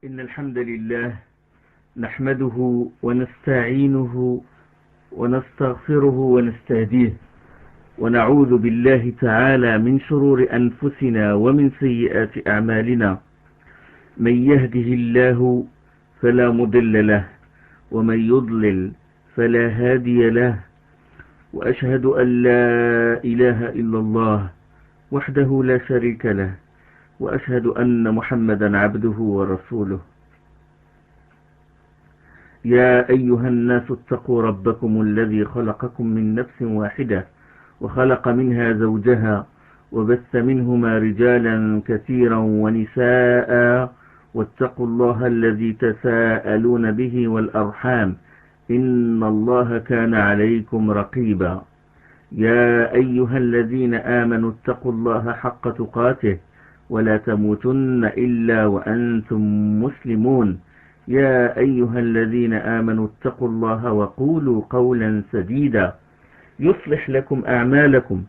إن الحمد لله نحمده ونستعينه ونستغفره ونستهديه ونعوذ بالله تعالى من شرور أنفسنا ومن سيئات أعمالنا. من يهده الله فلا مضل له ومن يضلل فلا هادي له، وأشهد أن لا إله إلا الله وحده لا شريك له، وأشهد أن محمدا عبده ورسوله. يا أيها الناس اتقوا ربكم الذي خلقكم من نفس واحدة وخلق منها زوجها وبث منهما رجالا كثيرا ونساء، واتقوا الله الذي تساءلون به والأرحام إن الله كان عليكم رقيبا. يا أيها الذين آمنوا اتقوا الله حق تقاته ولا تموتن إلا وأنتم مسلمون. يا أيها الذين آمنوا اتقوا الله وقولوا قولا سديدا يصلح لكم أعمالكم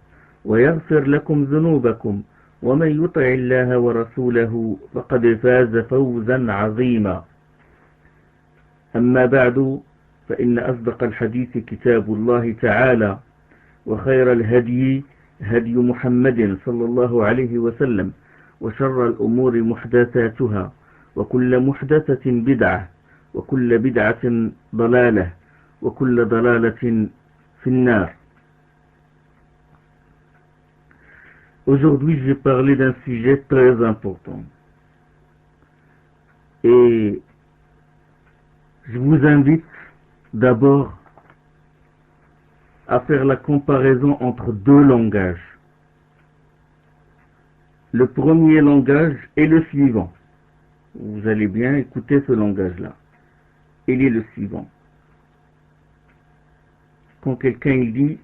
ويغفر لكم ذنوبكم، ومن يطع الله ورسوله فقد فاز فوزا عظيما. أما بعد، فإن أصدق الحديث كتاب الله تعالى، وخير الهدي هدي محمد صلى الله عليه وسلم، وشر الأمور محدثاتها، وكل محدثة بدعة، وكل بدعة ضلالة، وكل ضلالة في النار. Aujourd'hui, je vais parler d'un sujet très important. Et je vous invite d'abord à faire la comparaison entre deux langages. Le premier langage est le suivant. Vous allez bien écouter ce langage-là. Il est le suivant. Quand quelqu'un il dit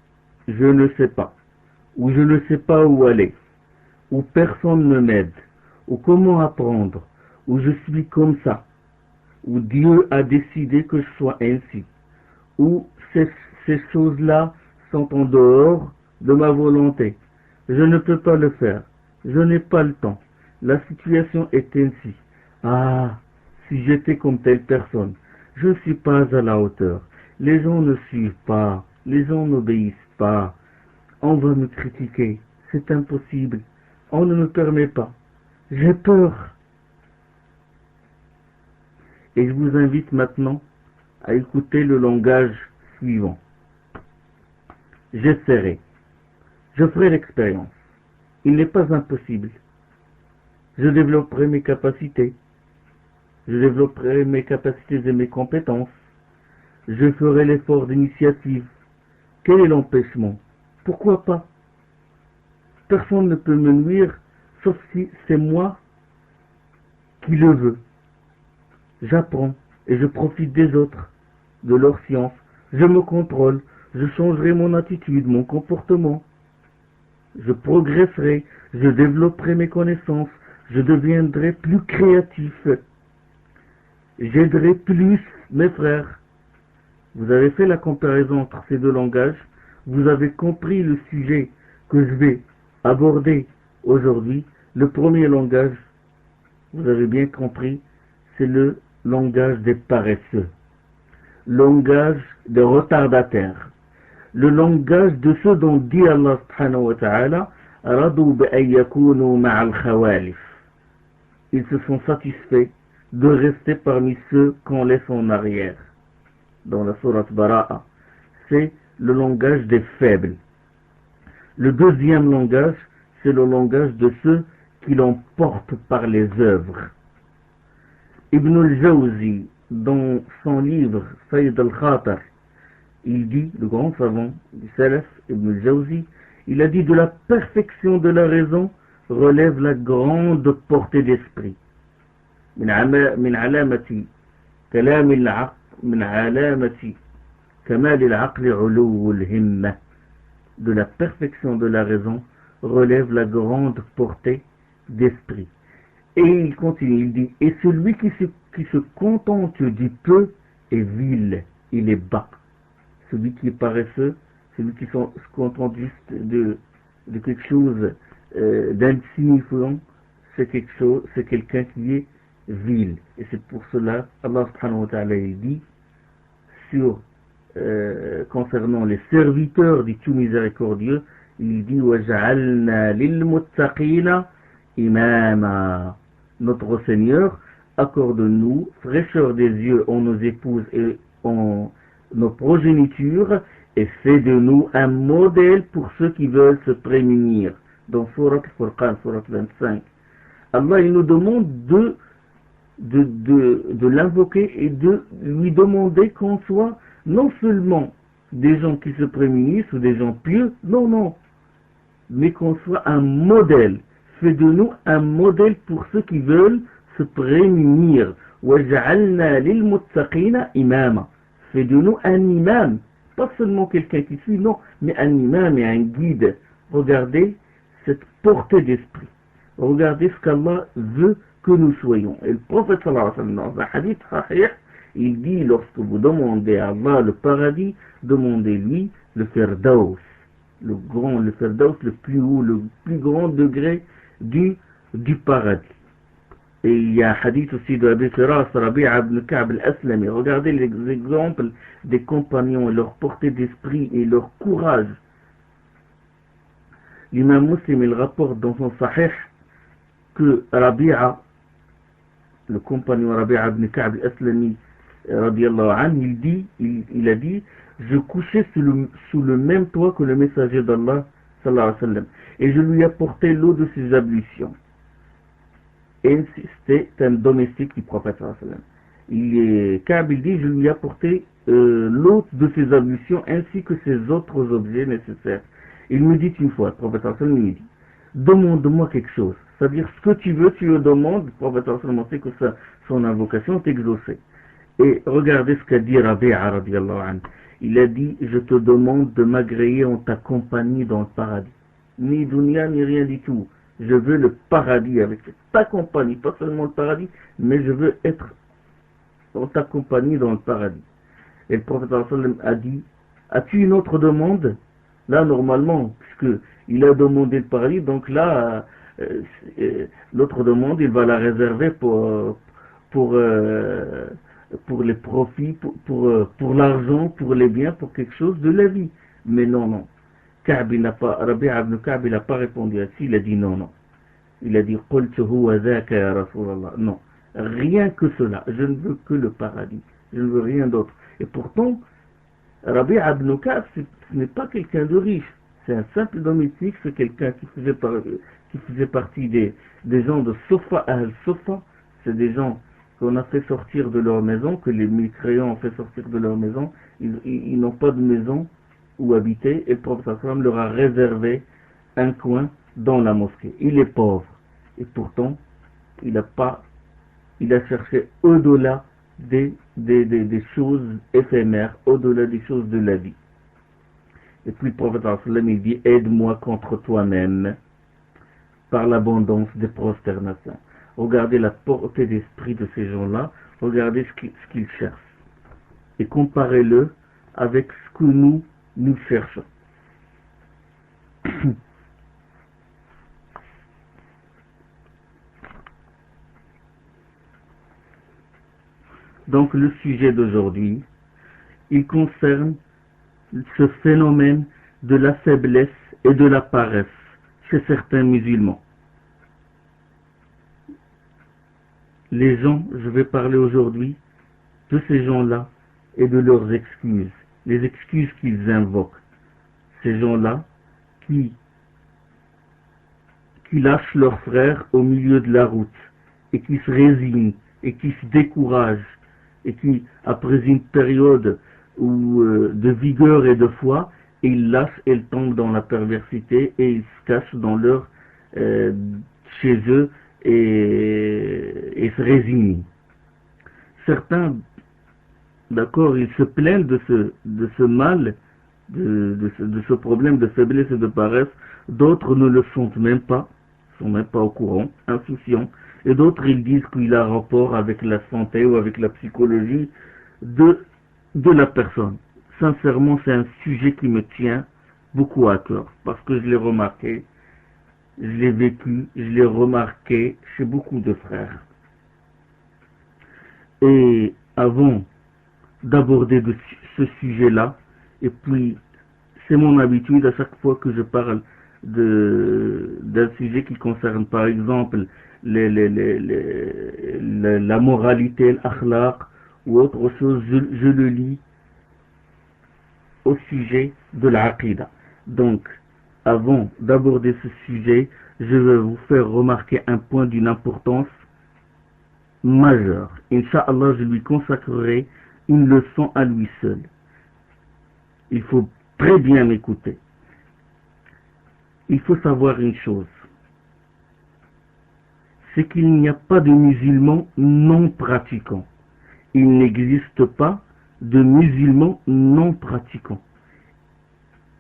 « je ne sais pas », ou « je ne sais pas où aller », ou « personne ne m'aide », ou « comment apprendre », ou « je suis comme ça », ou « Dieu a décidé que je sois ainsi », ou « ces choses-là sont en dehors de ma volonté, je ne peux pas le faire, je n'ai pas le temps, la situation est ainsi, ah, si j'étais comme telle personne, je ne suis pas à la hauteur, les gens ne suivent pas, les gens n'obéissent pas, on va me critiquer, c'est impossible, on ne me permet pas, j'ai peur. Et je vous invite maintenant à écouter le langage suivant. J'essaierai, je ferai l'expérience, il n'est pas impossible, je développerai mes capacités, je développerai mes capacités et mes compétences, je ferai l'effort d'initiative. Quel est l'empêchement? Pourquoi pas? Personne ne peut me nuire, sauf si c'est moi qui le veux. J'apprends et je profite des autres, de leur science, je me contrôle, je changerai mon attitude, mon comportement, je progresserai, je développerai mes connaissances, je deviendrai plus créatif, j'aiderai plus mes frères. Vous avez fait la comparaison entre ces deux langages, vous avez compris le sujet que je vais aborder aujourd'hui. Le premier langage, vous avez bien compris, c'est le langage des paresseux, langage des retardataires, le langage de ceux dont dit Allah subhanahu wa ta'ala radou bi an yakunu ma'al khawalif. Ils se sont satisfaits de rester parmi ceux qu'on laisse en arrière. Dans la sourate Bara'a, c'est le langage des faibles. Le deuxième langage, c'est le langage de ceux qui l'emportent par les œuvres. Ibn al-Jawzi, dans son livre Sayyid al-Khatar, il dit, le grand savant du Salaf, Ibn al-Jawzi, il a dit: de la perfection de la raison relève la grande portée d'esprit. من علامة كلام العقل من علامة كمال العقل علو الهمة. De la perfection de la raison relève la grande portée d'esprit. Et il continue, il dit: et celui qui se contente du peu est vil, il est bas. Celui qui est paresseux, celui qui se contente juste de quelque chose d'insignifiant, c'est quelqu'un qui est vile. Et c'est pour cela, Allah subhanahu wa ta'ala il dit sur concernant les serviteurs du tout miséricordieux, il dit وَجَعَلْنَا لِلْمُتَّقِينَ إِمَامًا. Notre Seigneur accorde-nous fraîcheur des yeux en nos épouses et en nos progénitures et fait de nous un modèle pour ceux qui veulent se prémunir. Dans Surat Al-Furqan, Surat 25. Allah il nous demande de l'invoquer et de lui demander qu'on soit non seulement des gens qui se prémunissent ou des gens pieux, non, mais qu'on soit un modèle. Fais de nous un modèle pour ceux qui veulent se prémunir. وَجَعَلْنَا لِلْمُتَّقِينَ إِمَامًا. Fais de nous un imam, pas seulement quelqu'un qui suit, non, mais un imam et un guide. Regardez cette portée d'esprit. Regardez ce qu'Allah veut que nous soyons. Et le prophète sallallahu alayhi wa sallam, dans un hadith sahih, il dit, lorsque vous demandez à Allah le paradis, demandez-lui le Firdaus, le Firdaus, le plus haut, le plus grand degré du paradis. Et il y a un hadith aussi de Abi Firas, Rabi'a ibn Ka'b al-Aslami. Regardez les exemples des compagnons, leur portée d'esprit et leur courage. L'imam Muslim, il rapporte dans son sahih que Rabi'a, le compagnon Rabi'a ibn Ka'b al-Aslami, radiallahu anhu, il a dit, je couchais sous le même toit que le messager d'Allah, sallallahu alayhi wa sallam, et je lui apportais l'eau de ses ablutions. Et c'était un domestique du prophète, sallallahu alayhi wa sallam. Ka'b, il dit, je lui apportais l'eau de ses ablutions ainsi que ses autres objets nécessaires. Il me dit une fois, le prophète, sallallahu alayhi wa sallam, il dit, demande-moi quelque chose. C'est-à-dire, ce que tu veux, tu le demandes. Le prophète, sallallahu alayhi wa sallam, sait que son invocation est exaucée. Et regardez ce qu'a dit Rabi'a radiallahu anhu. Il a dit, je te demande de m'agréer en ta compagnie dans le paradis. Ni dunya, ni rien du tout. Je veux le paradis avec ta compagnie, pas seulement le paradis, mais je veux être en ta compagnie dans le paradis. Et le prophète sallallahu alayhi wa sallam a dit, as-tu une autre demande? Là, normalement, puisqu'il a demandé le paradis, donc là, l'autre demande, il va la réserver pour les profits, pour l'argent, pour les biens, pour quelque chose de la vie. Mais non. Rabi'a ibn Ka'b n'a pas répondu à ça, il a dit non. Il a dit قُلْتُ هُوَ ذَاكَ يَا رَسُولَ اللَّهِ. Non, rien que cela, je ne veux que le paradis, je ne veux rien d'autre. Et pourtant, Rabi'a ibn Ka'b, ce n'est pas quelqu'un de riche, c'est un simple domestique, c'est quelqu'un qui faisait partie des gens de Sofa, Al-Sofa, c'est des gens qu'on a fait sortir de leur maison, que les mécréants ont fait sortir de leur maison, ils n'ont pas de maison où habiter, et le prophète sallallahu alayhi wa sallam leur a réservé un coin dans la mosquée. Il est pauvre, et pourtant, il a cherché au-delà des choses éphémères, au-delà des choses de la vie. Et puis le prophète sallallahu alayhi wa sallam, il dit, aide-moi contre toi-même, par l'abondance des prosternations. Regardez la portée d'esprit de ces gens-là, regardez ce qu'ils cherchent. Et comparez-le avec ce que nous cherchons. Donc le sujet d'aujourd'hui, il concerne ce phénomène de la faiblesse et de la paresse chez certains musulmans. Les gens, je vais parler aujourd'hui de ces gens-là et de leurs excuses, les excuses qu'ils invoquent. Ces gens-là qui lâchent leurs frères au milieu de la route et qui se résignent et qui se découragent et qui, après une période de vigueur et de foi, ils lâchent et ils tombent dans la perversité et ils se cachent dans chez eux et se résignent. Certains, d'accord, ils se plaignent de ce mal, de ce problème de faiblesse et de paresse. D'autres ne le sentent même pas, sont même pas au courant, insouciants. Et d'autres, ils disent qu'il a rapport avec la santé ou avec la psychologie de la personne. Sincèrement, c'est un sujet qui me tient beaucoup à cœur, parce que je l'ai remarqué, je l'ai vécu, je l'ai remarqué chez beaucoup de frères. Et avant d'aborder ce sujet-là, et puis c'est mon habitude à chaque fois que je parle d'un sujet qui concerne par exemple la moralité, l'akhlaq ou autre chose, je le lis au sujet de l'aqida. Donc, avant d'aborder ce sujet, je vais vous faire remarquer un point d'une importance majeure. Inch'Allah, je lui consacrerai une leçon à lui seul. Il faut très bien m'écouter. Il faut savoir une chose. C'est qu'il n'y a pas de musulmans non pratiquants. Il n'existe pas de musulmans non pratiquants.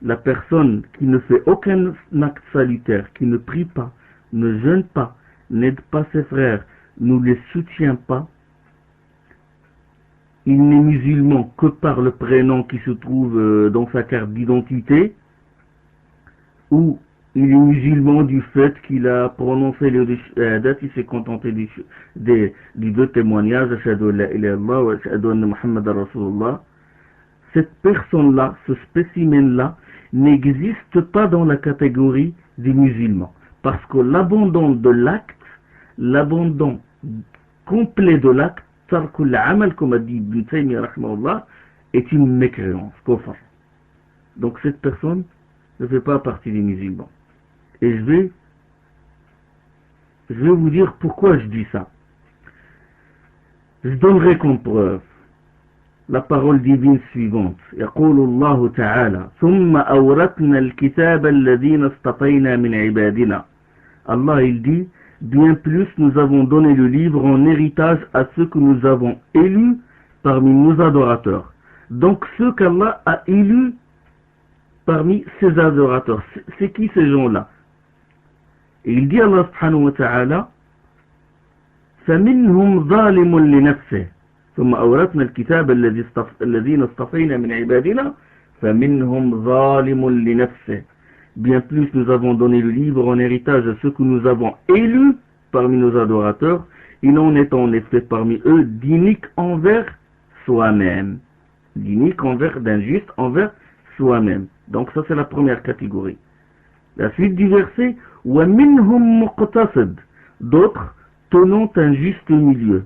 La personne qui ne fait aucun acte salutaire, qui ne prie pas, ne jeûne pas, n'aide pas ses frères, ne les soutient pas, il n'est musulman que par le prénom qui se trouve dans sa carte d'identité, ou il est musulman du fait qu'il a prononcé le shahadat, il s'est contenté des deux témoignages, ashhadu an la ilaha illallah wa ashhadu anna Muhammadan Rasulullah. Cette personne-là, ce spécimen-là, n'existe pas dans la catégorie des musulmans. Parce que l'abandon de l'acte, l'abandon complet de l'acte, tarkul amal, comme a dit Ibn Taymiyyah rahimahullah, est une mécréance, kufr. Donc cette personne ne fait pas partie des musulmans. Et je vais vous dire pourquoi je dis ça. Je donnerai comme preuve la parole divine suivante. يقول الله تعالى ثم أورثنا الكتاب الذين اصطفينا من عبادنا. Allah il dit, bien plus nous avons donné le livre en héritage à ceux que nous avons élus parmi nos adorateurs. Donc ceux qu'Allah a élus parmi ses adorateurs, c'est qui ces gens-là? Et il dit Allah subhanahu wa ta'ala فَمِنْهُمْ ظَالِمٌ لِنَفْسِهِ ثم أورثنا الكتاب الذين اصطفينا من عبادنا فمنهم ظالم لنفسه. Bien plus nous avons donné le livre en héritage à ceux que nous avons élus parmi nos adorateurs, il en est en effet parmi eux d'inique envers soi-même, d'inique envers, d'injuste envers soi-même. Donc ça c'est la première catégorie. La suite du verset, وَمِنْهُمْ مُقْتَصِدٌ, d'autres tenant un juste milieu.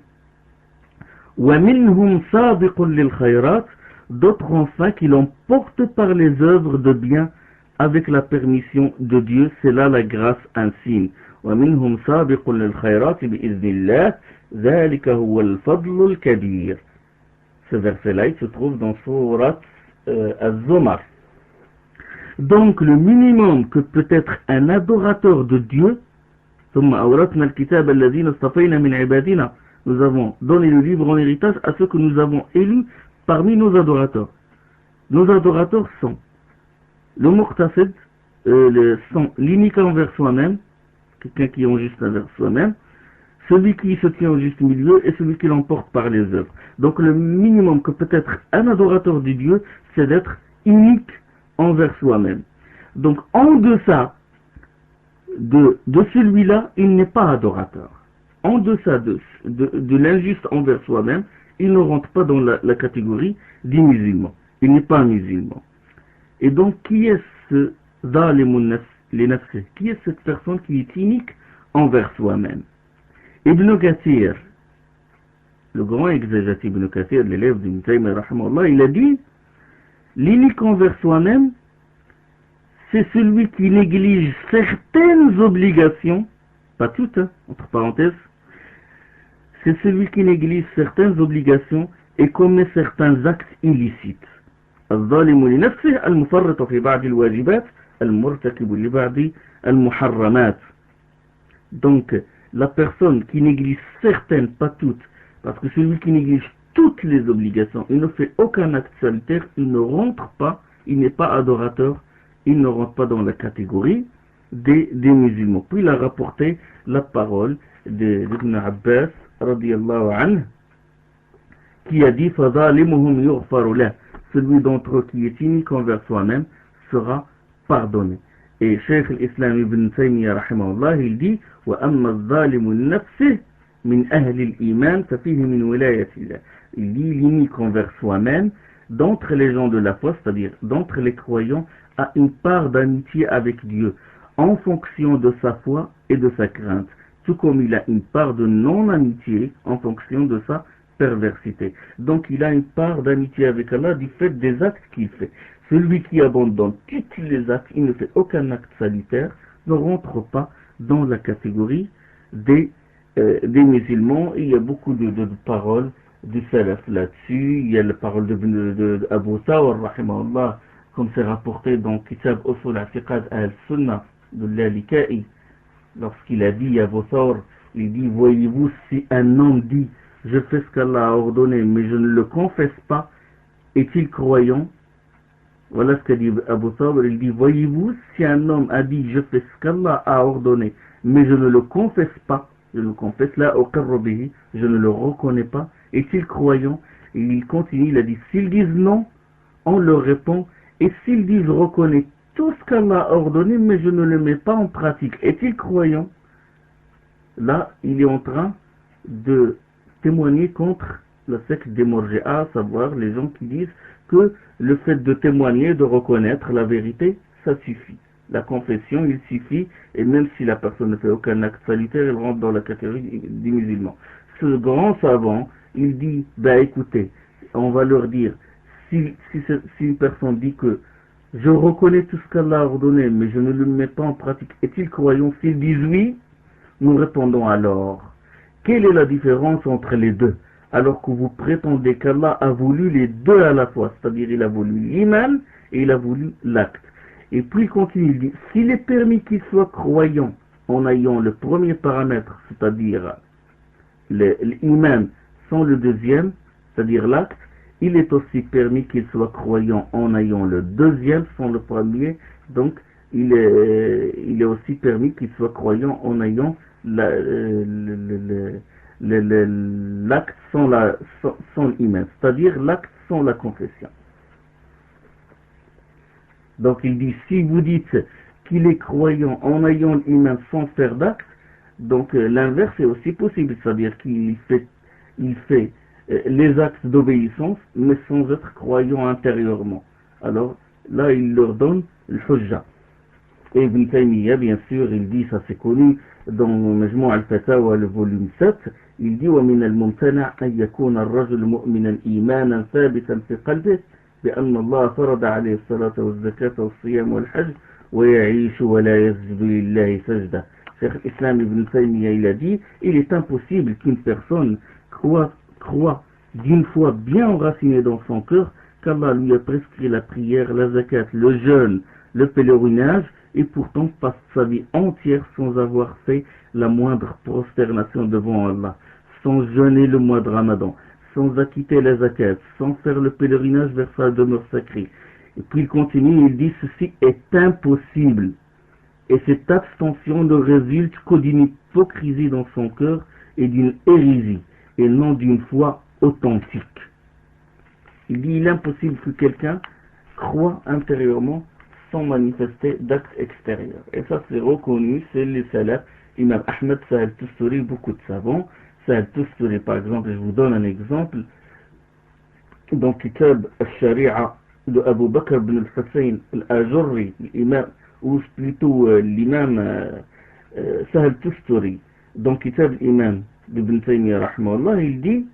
وَمِنْهُمْ سَابِقٌ لِلْخَيْرَاتِ, d'autres enfin qui l'emportent par les œuvres de bien avec la permission de Dieu, c'est là la grâce insigne. وَمِنْهُمْ سَابِقٌ لِلْخَيْرَاتِ بِإِذْنِ اللَّهِ ذَلِكَ هُوَ الْفَضْلُ الْكَبِيرُ. Ce verset-là, il se trouve dans Surat Az-Zumar. Donc le minimum que peut être un adorateur de Dieu, ثُمَّ أَوْرَثْنَا الْكِتَابَ الَّذِينَ اصْطَفَيْنَا مِنْ عِبَادِنَا, nous avons donné le livre en héritage à ceux que nous avons élus parmi nos adorateurs. Nos adorateurs sont le muqtasid, sont l'unique envers soi-même, quelqu'un qui est en juste envers soi-même, celui qui se tient au juste milieu et celui qui l'emporte par les œuvres. Donc le minimum que peut être un adorateur de Dieu, c'est d'être unique envers soi-même. Donc en deçà de celui-là, il n'est pas adorateur. En deçà de l'injuste envers soi-même, il ne rentre pas dans la catégorie des musulmans. Il n'est pas musulman. Et donc, qui est ce zalimun li nafsi? Qui est cette personne qui est unique envers soi-même? Ibn Kathir, le grand exégète Ibn Kathir, l'élève d'Ibn Taymiyyah rahimahullah, il a dit, l'unique envers soi-même, c'est celui qui néglige certaines obligations, pas toutes, hein, entre parenthèses, c'est celui qui néglige certaines obligations et commet certains actes illicites. الظالم لنفسه المفرط في بعض الواجبات المرتكب لبعض المحرمات. Donc la personne qui néglige certaines, pas toutes, parce que celui qui néglige toutes les obligations, il ne fait aucun acte salutaire, il ne rentre pas, il n'est pas adorateur, il ne rentre pas dans la catégorie des musulmans. Puis il a rapporté la parole d'Ibn Abbas radiyallahu anhu, qui a dit فَظَالِمُهُمْ يُغْفَرُ لَهُ, celui d'entre eux qui est unique envers soi-même sera pardonné. Et Cheikh l'Islam Ibn Taymiyyah rahimahullah, il dit وَأَمَّا الظَّالِمُ لِنَفْسِهِ من أهل الإيمان ففيه من ولاية الله. Il dit l'unique envers soi-même d'entre les gens de la foi, c'est-à-dire d'entre les croyants, a une part d'amitié avec Dieu en fonction de sa foi et de sa crainte, tout comme il a une part de non-amitié en fonction de sa perversité. Donc il a une part d'amitié avec Allah du fait des actes qu'il fait. Celui qui abandonne tous les actes, il ne fait aucun acte salutaire, ne rentre pas dans la catégorie des musulmans. Il y a beaucoup de paroles du salaf là-dessus. Il y a la parole de Abu Thawr, rahimahullah, comme c'est rapporté dans Kitab Usul I'tiqad al-Sunnah de l'Alika'i, lorsqu'il a dit Abu Thawr, il dit, voyez-vous, si un homme dit je fais ce qu'Allah a ordonné mais je ne le confesse pas, est-il croyant? Voilà ce qu'a dit Abu Thawr. Il dit, voyez-vous, si un homme a dit je fais ce qu'Allah a ordonné mais je ne le confesse pas, je le confesse là au Karrobihi, je ne le reconnais pas, est-il croyant? Et il continue, il a dit, s'ils disent non, on leur répond, et s'ils disent je reconnais tout ce qu'Allah a ordonné mais je ne le mets pas en pratique, est-il croyant? Là, il est en train de témoigner contre la secte des Murji'a, à savoir les gens qui disent que le fait de témoigner, de reconnaître la vérité, ça suffit. La confession, il suffit, et même si la personne ne fait aucun acte salutaire, elle rentre dans la catégorie des musulmans. Ce grand savant, il dit, écoutez, on va leur dire, si une personne dit que je reconnais tout ce qu'Allah a ordonné, mais je ne le mets pas en pratique, est-il croyant? S'ils disent oui, nous répondons alors, quelle est la différence entre les deux? Alors que vous prétendez qu'Allah a voulu les deux à la fois, c'est-à-dire il a voulu l'iman et il a voulu l'acte. Et puis il continue, il dit, s'il est permis qu'il soit croyant en ayant le premier paramètre, c'est-à-dire l'iman sans le deuxième, c'est-à-dire l'acte, il est aussi permis qu'il soit croyant en ayant le deuxième sans le premier, donc il est aussi permis qu'il soit croyant en ayant l'acte sans l'iman, c'est-à-dire l'acte sans la confession. Donc il dit, si vous dites qu'il est croyant en ayant l'iman sans faire d'acte, donc l'inverse est aussi possible, c'est-à-dire qu'il fait les actes d'obéissance, mais sans être croyant intérieurement. Alors là, il leur donne le hujja. Et Ibn Taymiyyah, bien sûr, il dit, ça c'est connu, dans Majmou' al-Fatawa, le volume 7, il dit, وَمِنَ الْمُمْتَنَعْ أَنْ يَكُونَ الرَّجُلُ مُؤْمِنًا إِيمَانًا ثَابِتًا فِي قَلْبِهِ بأن الله فرض عليه الصلاة والزكاة والصيام والحج ويعيش ولا يسجد لله سجدة. Cheikh Islam Ibn Taymiyyah, il a dit, il est impossible qu'une personne croit d'une foi bien enracinée dans son cœur qu'Allah lui a prescrit la prière, la zakat, le jeûne, le pèlerinage, et pourtant passe sa vie entière sans avoir fait la moindre prosternation devant Allah, sans jeûner le mois de Ramadan, sans acquitter la zakat, sans faire le pèlerinage vers sa demeure sacrée. Et puis il continue, il dit, ceci est impossible. Et cette abstention ne résulte que d'une hypocrisie dans son cœur et d'une hérésie, et non d'une foi authentique. Il dit, il est impossible que quelqu'un croit intérieurement sans manifester d'actes extérieurs. Et ça c'est reconnu, c'est les salafs, Imam Ahmed, Sahel Tusturi, beaucoup de savants. Sahel Tusturi par exemple, je vous donne un exemple, dans Kitab al-Shari'a de Abu Bakr ibn al-Hussein al-Ajurri, l'imam, ou plutôt l'imam Sahel Tusturi, dans Kitab l'imam d'Ibn Taymiyyah rahimahullah, il dit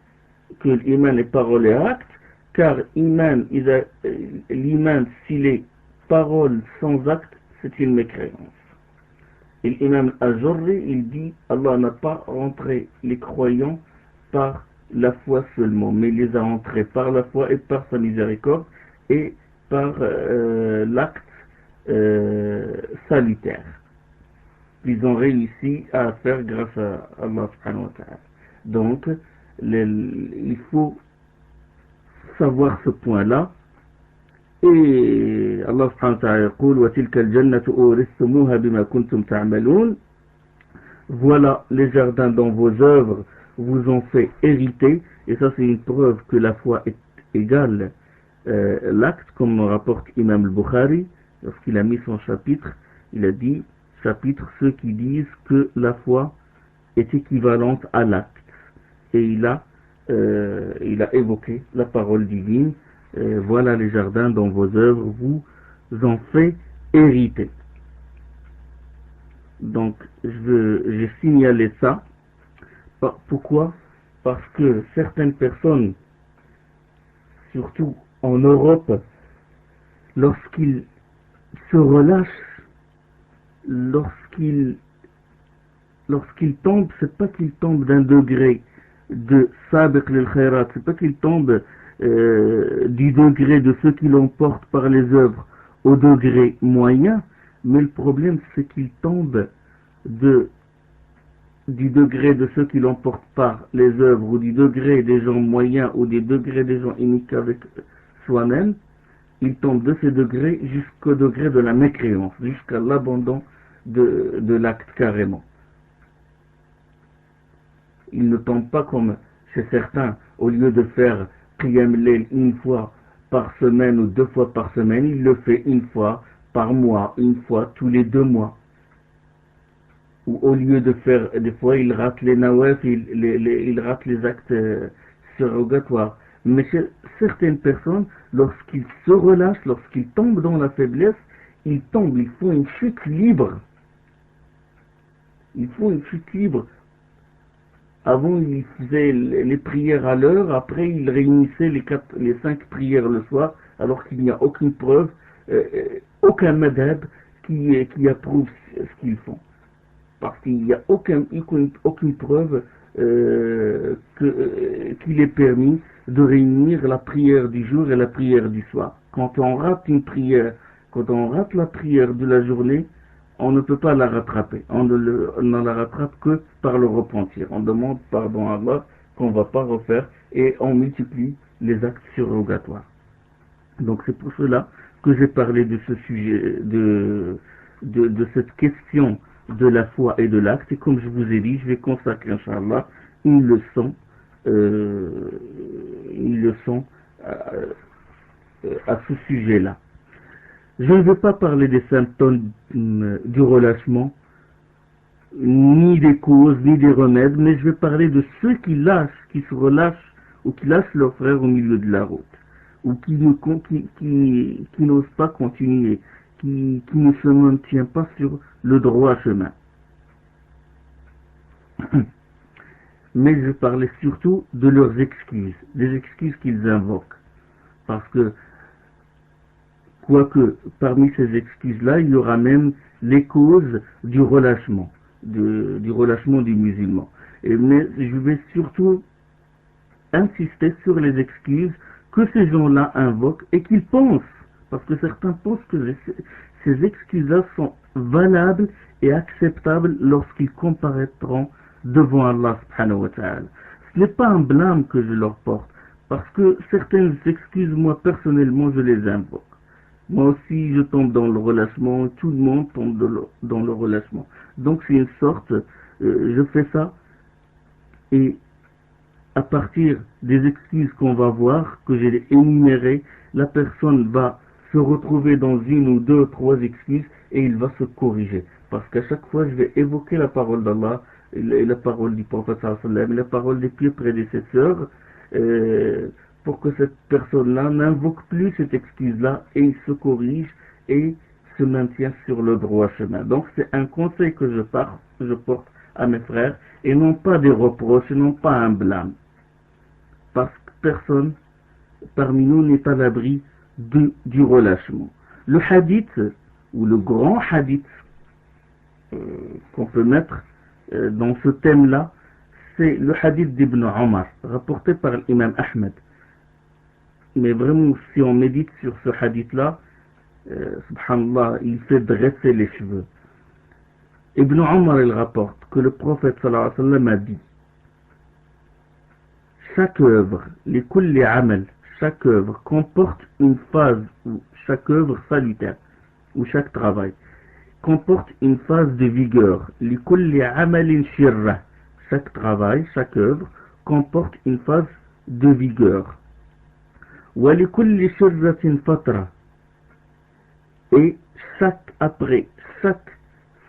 que l'iman est parole et acte, car l'iman s'il est parole sans acte, c'est une mécréance. Et l'imam Ajurri, il dit, Allah n'a pas rentré les croyants par la foi seulement, mais il les a rentrés par la foi et par sa miséricorde et par l'acte salutaire. Ils ont réussi à faire grâce à Allah subhanahu wa ta'ala. Donc, il faut savoir ce point-là. Et Allah subhanahu wa ta'ala يقول وَتِلْكَ الْجَنَّةُ أُورِثْتُمُوهَا بِمَا كُنْتُمْ تَعْمَلُونَ. Voilà les jardins dont vos œuvres vous ont fait hériter. Et ça c'est une preuve que la foi est égale l'acte, comme rapporte Imam al-Bukhari lorsqu'il a mis son chapitre. Il a dit, chapitre, ceux qui disent que la foi est équivalente à l'acte. et il a évoqué la parole divine. Voilà les jardins dont vos œuvres vous en fait hériter. Donc j'ai signalé ça. Pourquoi? Parce que certaines personnes, surtout en Europe, lorsqu'ils se relâchent, lorsqu'ils tombent, c'est pas qu'ils tombent d'un degré de sabiq lil khairat, c'est pas qu'ils tombent du degré de ceux qui l'emportent par les œuvres au degré moyen, mais le problème c'est qu'ils tombent du degré de ceux qui l'emportent par les œuvres, ou du degré des gens moyens, ou du degré des gens uniques avec soi-même. Ils tombent de ces degrés jusqu'au degré de la mécréance, jusqu'à l'abandon de l'acte carrément. Ils ne tombent pas comme chez certains, au lieu de faire Qiyam Layl une fois par semaine ou 2 fois par semaine, il le fait une fois par mois, une fois tous les 2 mois. Ou au lieu de faire, des fois il rate les nawaf, il rate les actes surrogatoires. Mais chez certaines personnes, lorsqu'ils se relâchent, lorsqu'ils tombent dans la faiblesse, ils tombent, ils font une chute libre. Ils font une chute libre. Avant, ils faisaient les prières à l'heure, après ils réunissaient les 5 prières le soir, alors qu'il n'y a aucune preuve, aucun madhab qui approuve ce qu'ils font. Parce qu'il n'y a aucune preuve qu'il est permis de réunir la prière du jour et la prière du soir. Quand on rate une prière, quand on rate la prière de la journée, on ne peut pas la rattraper. On ne la rattrape que par le repentir. On demande pardon à Allah qu'on ne va pas refaire et on multiplie les actes surrogatoires. Donc c'est pour cela que j'ai parlé de ce sujet, de cette question de la foi et de l'acte. Et comme je vous ai dit, je vais consacrer, Inch'Allah, une leçon à ce sujet-là. Je ne veux pas parler des symptômes du relâchement, ni des causes, ni des remèdes, mais je vais parler de ceux qui lâchent, qui se relâchent, ou qui lâchent leurs frères au milieu de la route, ou qui n'osent pas continuer, qui ne se maintiennent pas sur le droit chemin. Mais je parlais surtout de leurs excuses, des excuses qu'ils invoquent. Parce que, quoique parmi ces excuses-là, il y aura même les causes du relâchement, du relâchement du musulman. Mais je vais surtout insister sur les excuses que ces gens-là invoquent et qu'ils pensent, parce que certains pensent que ces excuses-là sont valables et acceptables lorsqu'ils comparaîtront devant Allah subhanahu wa ta'ala. Ce n'est pas un blâme que je leur porte, parce que certaines excuses, moi personnellement, je les invoque. Moi aussi, je tombe dans le relâchement, tout le monde tombe dans le relâchement. Donc c'est une sorte, je fais ça, et à partir des excuses qu'on va voir, que j'ai énumérées, la personne va se retrouver dans une ou deux, 3 excuses, et il va se corriger. Parce qu'à chaque fois, je vais évoquer la parole d'Allah, et la parole du prophète sallallahu et la parole des pieux prédécesseurs, pour que cette personne-là n'invoque plus cette excuse-là et il se corrige et se maintient sur le droit chemin. Donc c'est un conseil que je porte à mes frères et non pas des reproches, non pas un blâme. Parce que personne parmi nous n'est à l'abri du relâchement. Le hadith, ou le grand hadith qu'on peut mettre dans ce thème-là, c'est le hadith d'Ibn Omar, rapporté par l'imam Ahmed. Mais vraiment, si on médite sur ce hadith-là, subhanallah, il fait dresser les cheveux. Ibn Omar, il rapporte que le prophète sallallahu alayhi wa sallam a dit: chaque œuvre, les kulli amal, chaque œuvre comporte une phase, ou chaque œuvre salutaire, ou chaque travail, comporte une phase de vigueur. Les kulli amalin shirra, chaque travail, chaque œuvre comporte une phase de vigueur. وَلِكُلِّ شِرَّةٍ فَتْرَةٍ, et après chaque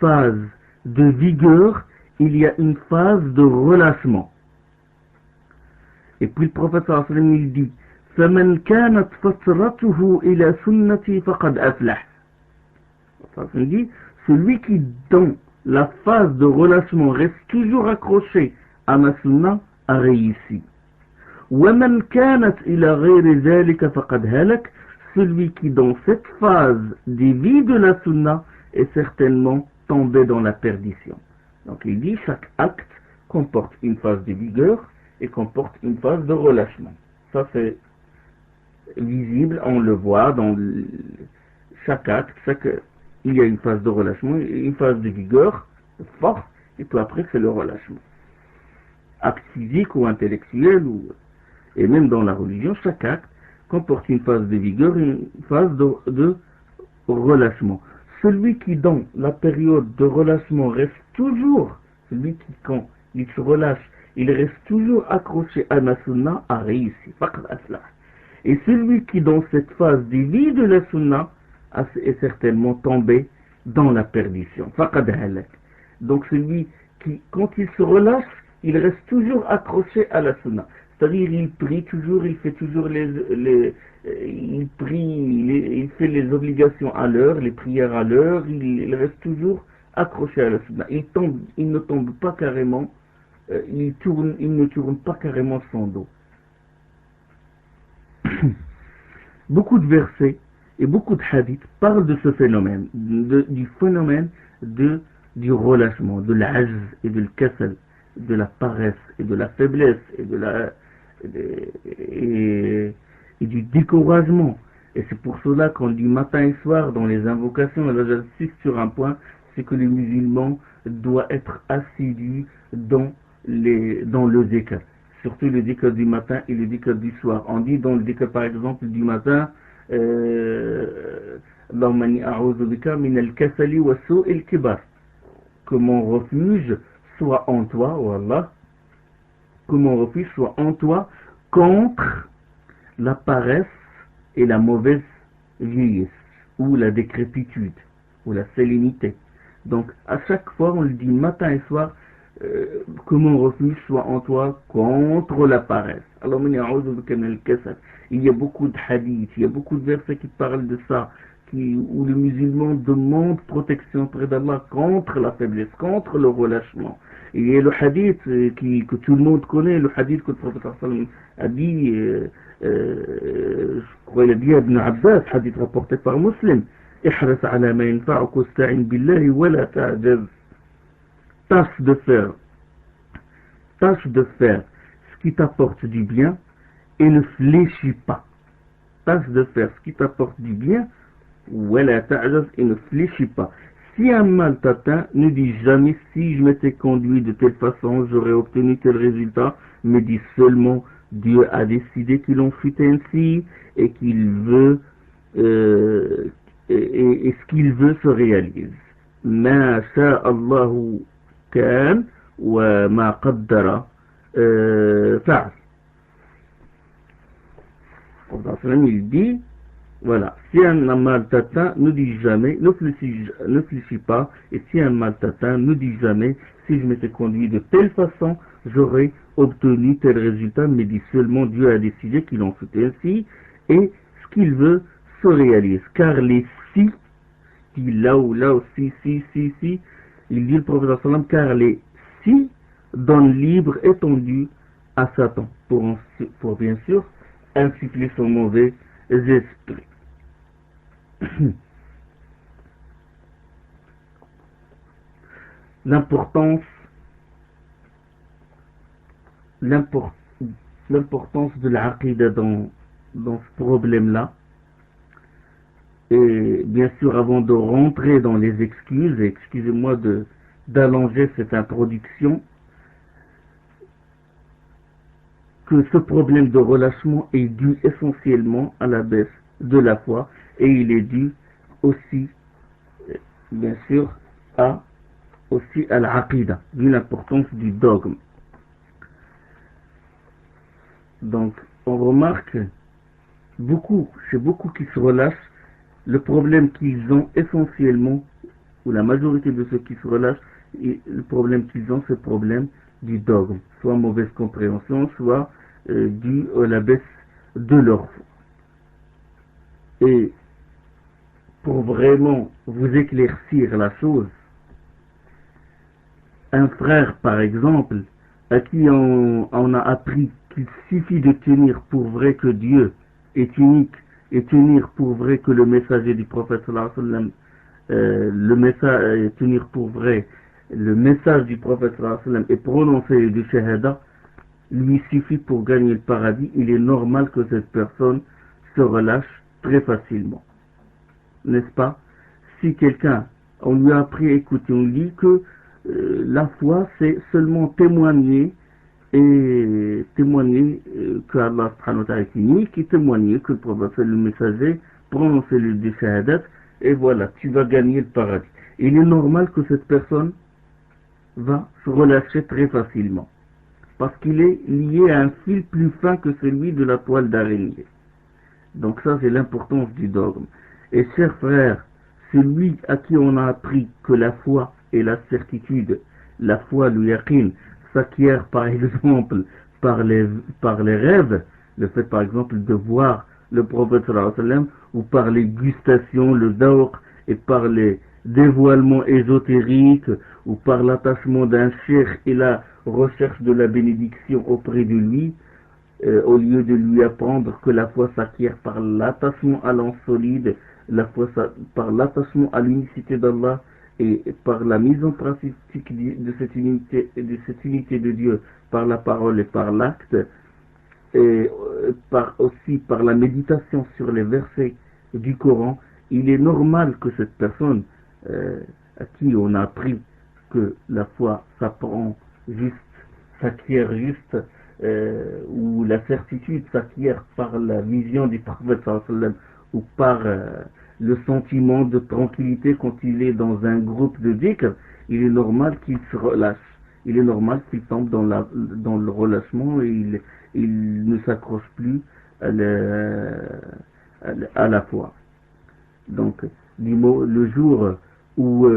phase de vigueur, il y a une phase de relâchement. Et puis le prophète sallallahu alayhi wa sallam, il dit فَمَنْ كَانَتْ فَطْرَتُهُ إِلَى سُنَّتِي فَقَدْ أَفْلَحَ. Il dit, celui qui dans la phase de relâchement reste toujours accroché à ma sunna a réussi. وَمَنْ كَانَتْ إِلَى غَيْرِ ذَلِكَ فَقَدْ هَلَكَ. Celui qui dans cette phase dévie de la sunna est certainement tombé dans la perdition. Donc il dit, chaque acte comporte une phase de vigueur et comporte une phase de relâchement. Ça c'est visible, on le voit dans chaque acte, il y a une phase de relâchement, une phase de vigueur, de force, et puis après c'est le relâchement. Acte physique ou intellectuel, et même dans la religion, chaque acte comporte une phase de vigueur et une phase de relâchement. Celui qui dans la période de relâchement reste toujours, celui qui quand il se relâche, il reste toujours accroché à la sunna a réussi. Et celui qui dans cette phase dévie de la sunna est certainement tombé dans la perdition. Donc celui qui, quand il se relâche, il reste toujours accroché à la sunna. C'est-à-dire il prie toujours, il fait toujours il fait les obligations à l'heure, les prières à l'heure, il reste toujours accroché à la sunna. Il ne tombe pas carrément, il ne tourne pas carrément son dos. Beaucoup de versets et beaucoup de hadiths parlent de ce phénomène, du phénomène du relâchement, de l'ajz et de l'kasal, de la paresse et de la faiblesse et du découragement. Et c'est pour cela qu'on dit matin et soir dans les invocations, et là j'insiste sur un point, c'est que le musulman doit être assidu dans le dhikr. Surtout le dhikr du matin et le dhikr du soir. On dit dans le dhikr par exemple du matin Allahumma inni a'udhu bika min al-kasali wa su'il kibar, que mon refuge soit en toi, oh Allah, que mon refuge soit en toi contre la paresse et la mauvaise vieillesse, ou la décrépitude, ou la sérénité. Donc à chaque fois on le dit matin et soir, que mon refuge soit en toi contre la paresse. Alors il y a beaucoup de hadiths, il y a beaucoup de versets qui parlent de ça, où le musulman demande protection près d'Allah contre la faiblesse, contre le relâchement. Et il y a le hadith que tout le monde connaît, le hadith que le prophète a dit, je crois il a dit à Ibn Abbas, hadith rapporté par Muslim, ihras ala ma yanfa'uka wasta'in billahi wa la ta'jaz. Tâche de faire ce qui t'apporte du bien et ne fléchis pas. Tâche de faire ce qui t'apporte du bien et ne fléchis pas. Si un mal t'atteint, ne dis jamais si je m'étais conduit de telle façon, j'aurais obtenu tel résultat, mais dis seulement Dieu a décidé qu'il en fût ainsi et qu'il veut et ce qu'il veut se réalise. Ma sha'Allahu كان وما قدر فعل. Il dit, voilà, si un mal t'atteint, ne dis jamais, ne fléchis pas, et si un mal t'atteint, ne dis jamais, si je m'étais conduit de telle façon, j'aurais obtenu tel résultat, mais dis seulement Dieu a décidé qu'il en fût ainsi, et ce qu'il veut se réalise. Car les si, là ou si, il dit le prophète sallam, car les si donnent libre étendue à Satan pour bien sûr insuffler son mauvais esprit. L'importance de l'aqida dans ce problème-là. Et bien sûr, avant de rentrer dans les excuses, excusez-moi d'allonger cette introduction, que ce problème de relâchement est dû essentiellement à la baisse de la foi, et il est dû aussi, bien sûr, à l'aqida, vu l'importance du dogme. Donc, on remarque chez beaucoup qui se relâchent, le problème qu'ils ont essentiellement, ou la majorité de ceux qui se relâchent, le problème qu'ils ont, c'est le problème du dogme. Soit mauvaise compréhension, soit dû à la baisse de leur foi. Et pour vraiment vous éclaircir la chose, un frère par exemple, à qui on a appris qu'il suffit de tenir pour vrai que Dieu est unique et tenir pour vrai que le messager du prophète sallallahu alayhi wa sallam, tenir pour vrai le message du prophète sallallahu alayhi wa sallam et prononcer du shahada, lui suffit pour gagner le paradis. Il est normal que cette personne se relâche très facilement, n'est-ce pas? Si quelqu'un, on lui a appris, écoutez, on dit que la foi c'est seulement témoigner que Allah subhanahu wa ta'ala est unique, et témoigner que le prophète le messager prononcer le shahadat, et voilà, tu vas gagner le paradis. Il est normal que cette personne va se relâcher très facilement, parce qu'il est lié à un fil plus fin que celui de la toile d'araignée. Donc ça c'est l'importance du dogme. Et chers frères, celui à qui on a appris que la foi et la certitude, la foi, le yaqin, s'acquiert par exemple par les rêves, le fait par exemple de voir le prophète sallallahu alayhi wa sallam, ou par les gustations, le dawq, et par les dévoilements ésotériques, ou par l'attachement d'un cheikh et la recherche de la bénédiction auprès de lui, au lieu de lui apprendre que la foi s'acquiert par l'attachement à l'an solide, la foi par l'attachement à l'unicité d'Allah, et par la mise en pratique de cette unité de Dieu par la parole et par l'acte, et aussi par la méditation sur les versets du Coran. Il est normal que cette personne à qui on a appris que la foi s'acquiert juste, ou la certitude s'acquiert par la vision du prophète sallallahu alayhi wa sallam, ou par le sentiment de tranquillité quand il est dans un groupe de dhikr, il est normal qu'il se relâche. Il est normal qu'il tombe dans le relâchement, et il ne s'accroche plus à la foi. Donc, le jour où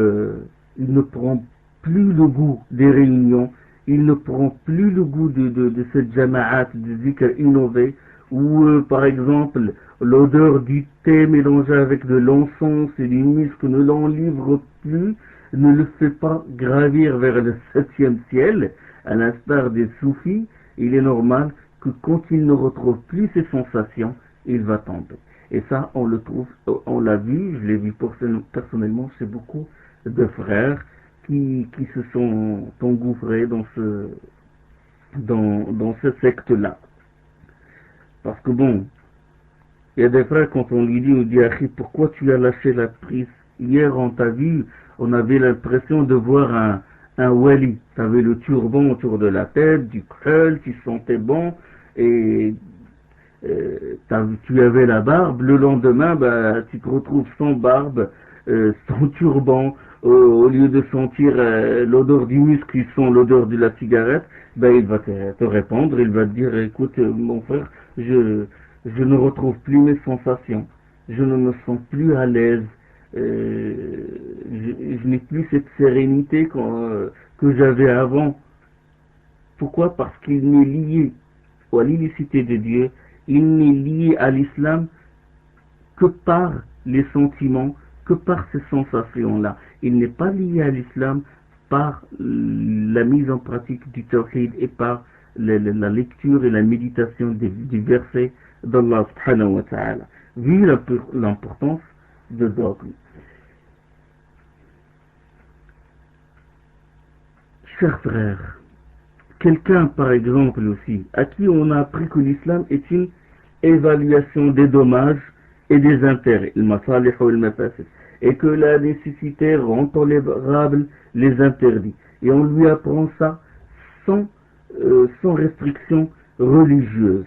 il ne prend plus le goût des réunions, il ne prend plus le goût de cette jama'at, de dhikr innové, ou par exemple l'odeur du thé mélangé avec de l'encens et du musc ne l'enivre plus, ne le fait pas gravir vers le 7e ciel, à l'instar des soufis. Il est normal que quand il ne retrouve plus ses sensations, il va tomber. Et ça, on l'a vu, je l'ai vu personnellement chez beaucoup de frères qui se sont engouffrés dans ce secte-là. Parce que bon, il y a des frères, quand on lui dit, on dit, Akhi, pourquoi tu as lâché la prise? Hier, on t'a vu, on avait l'impression de voir un wali. Tu avais le turban autour de la tête, du krel, tu sentais bon, et tu avais la barbe. Le lendemain, tu te retrouves sans barbe, sans turban. Au lieu de sentir l'odeur du muscle, qui sent l'odeur de la cigarette, il va te répondre, il va te dire, écoute, mon frère, je ne retrouve plus mes sensations, je ne me sens plus à l'aise, je n'ai plus cette sérénité que j'avais avant. Pourquoi? Parce qu'il n'est lié à l'unicité de Dieu, il n'est lié à l'islam que par les sentiments, que par ces sensations-là. Il n'est pas lié à l'islam par la mise en pratique du tawhid et par la lecture et la méditation du verset d'Allah subhanahu wa ta'ala. Vu l'importance de dogme. Chers frères, quelqu'un par exemple aussi, à qui on a appris que l'islam est une évaluation des dommages et des intérêts, et que la nécessité rend tolérable les interdits. Et on lui apprend ça sans restriction religieuse.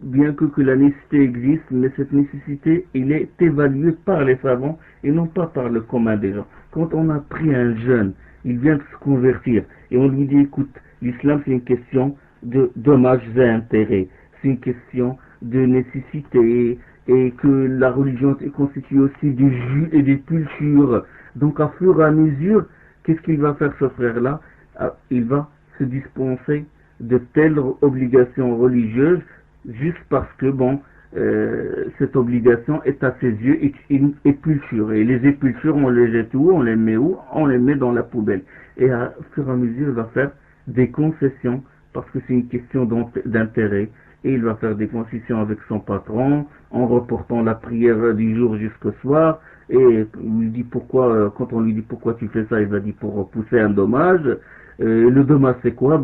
Bien que la nécessité existe, mais cette nécessité, elle est évaluée par les savants et non pas par le commun des gens. Quand on a pris un jeune, il vient de se convertir, et on lui dit, écoute, l'islam c'est une question de dommages et intérêts, c'est une question de nécessité, et que la religion est constituée aussi du jus et des pulchures. Donc à mesure, qu'est-ce qu'il va faire ce frère-là? Il va se dispenser de telles obligations religieuses juste parce que, cette obligation est à ses yeux une épulsure. Et les épulsures, on les jette où? On les met où? On les met dans la poubelle. Et à fur et à mesure, il va faire des concessions parce que c'est une question d'intérêt. Et il va faire des concessions avec son patron en reportant la prière du jour jusqu'au soir. Et on lui dit pourquoi, quand on lui dit pourquoi tu fais ça, il va dire pour repousser un dommage. Le dommage c'est quoi?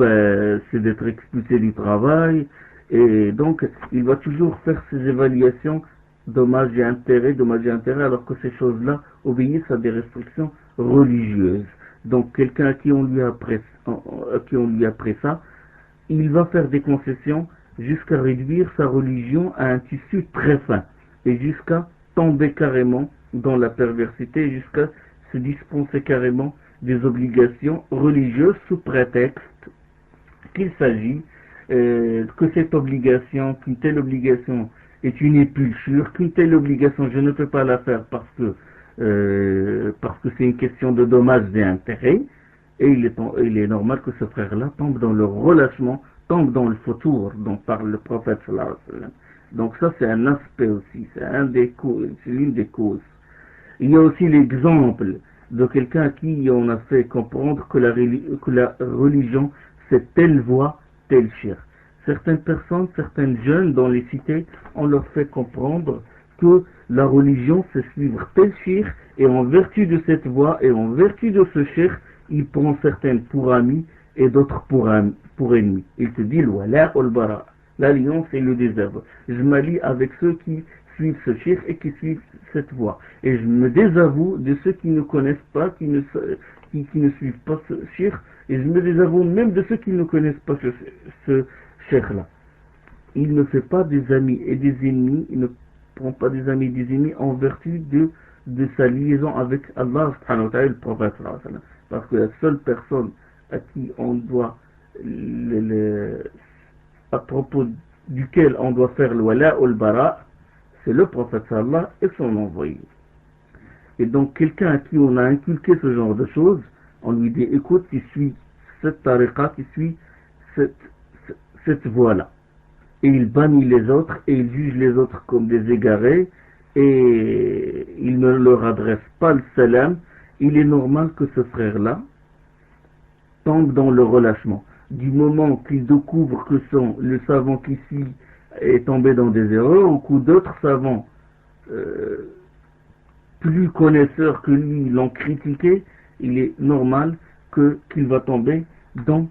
C'est d'être expulsé du travail. Et donc, il va toujours faire ses évaluations dommages et intérêts, alors que ces choses-là obéissent à des restrictions religieuses. Donc, quelqu'un à qui on lui a pris ça, il va faire des concessions jusqu'à réduire sa religion à un tissu très fin et jusqu'à tomber carrément dans la perversité, jusqu'à se dispenser carrément des obligations religieuses sous prétexte qu'il s'agit que cette obligation, qu'une telle obligation est une épulsure, qu'une telle obligation je ne peux pas la faire parce que c'est une question de dommages et intérêts, et il est normal que ce frère-là tombe dans le relâchement, tombe dans le fautour dont parle le prophète sallallahu alayhi wa sallam. Donc ça c'est un aspect aussi, c'est l'une des causes. Il y a aussi l'exemple de quelqu'un à qui on a fait comprendre que la religion c'est telle voie, tel shirk. Certaines personnes, certains jeunes dans les cités, on leur fait comprendre que la religion c'est suivre tel shirk, et en vertu de cette voie et en vertu de ce shirk, ils prend certaines pour amis et d'autres pour ennemis. Il se dit l'wala ou bara, l'alliance et le désaveu. Je m'allie avec ceux qui suivent ce shirk et qui suivent cette voie, et je me désavoue de ceux qui ne connaissent pas, qui ne suivent pas ce shirk, et je me désavoue même de ceux qui ne connaissent pas ce shirk-là. Il ne fait pas des amis et des ennemis, il ne prend pas des amis et des ennemis en vertu de sa liaison avec Allah subhanahu wa ta'ala, le prophète sallallahu alayhi wa sallam. Parce que la seule personne à qui on doit à propos duquel on doit faire le wala ou le bara, c'est le prophète sallallahu et son envoyé. Et donc quelqu'un à qui on a inculqué ce genre de choses, on lui dit écoute, tu suis cette tariqa, tu suis cette voie-là. Et il bannit les autres et il juge les autres comme des égarés et il ne leur adresse pas le salam. Il est normal que ce frère-là tombe dans le relâchement. Du moment qu'il découvre que le savant qui suit est tombé dans des erreurs, ou que d'autres savants plus connaisseurs que lui l'ont critiqué, il est normal qu'il va tomber dans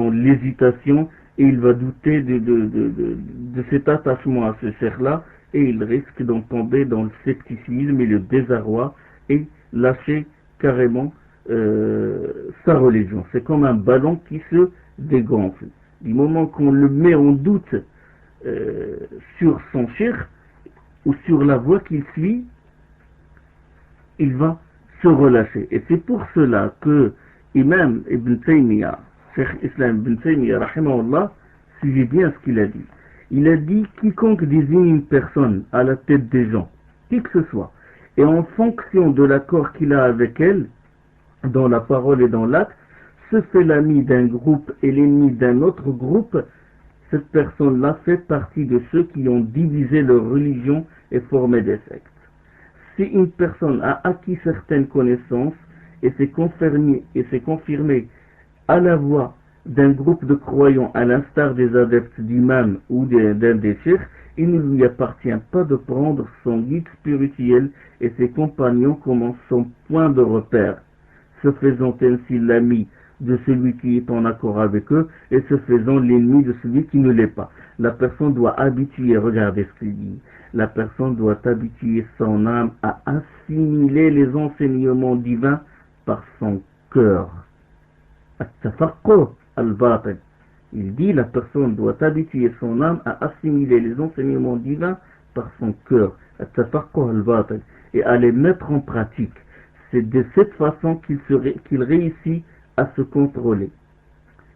l'hésitation et il va douter de cet attachement à ce cher-là, et il risque d'en tomber dans le scepticisme et le désarroi et lâcher carrément sa religion. C'est comme un ballon qui se dégonfle. Du moment qu'on le met en doute sur son shirk ou sur la voie qu'il suit, il va se relâcher. Et c'est pour cela que Imam Ibn Taymiyyah, Cheikh Islam Ibn Taymiyyah, rahimahullah, suivez bien ce qu'il a dit. Il a dit quiconque désigne une personne à la tête des gens, qui que ce soit, et en fonction de l'accord qu'il a avec elle, dans la parole et dans l'acte, se fait l'ami d'un groupe et l'ennemi d'un autre groupe, cette personne-là fait partie de ceux qui ont divisé leur religion et formé des sectes. Si une personne a acquis certaines connaissances et s'est confirmé à la voix d'un groupe de croyants à l'instar des adeptes d'imam ou d'un des chefs, il ne lui appartient pas de prendre son guide spirituel et ses compagnons comme son point de repère, se faisant ainsi l'ami de celui qui est en accord avec eux et se faisant l'ennemi de celui qui ne l'est pas. La personne doit habituer, regardez ce qu'il dit, la personne doit habituer son âme à assimiler les enseignements divins par son cœur. At-tafaqquh al-batin. Il dit la personne doit habituer son âme à assimiler les enseignements divins par son cœur. At-tafaqquh al-batin. Et à les mettre en pratique. C'est de cette façon qu'il réussit à se contrôler.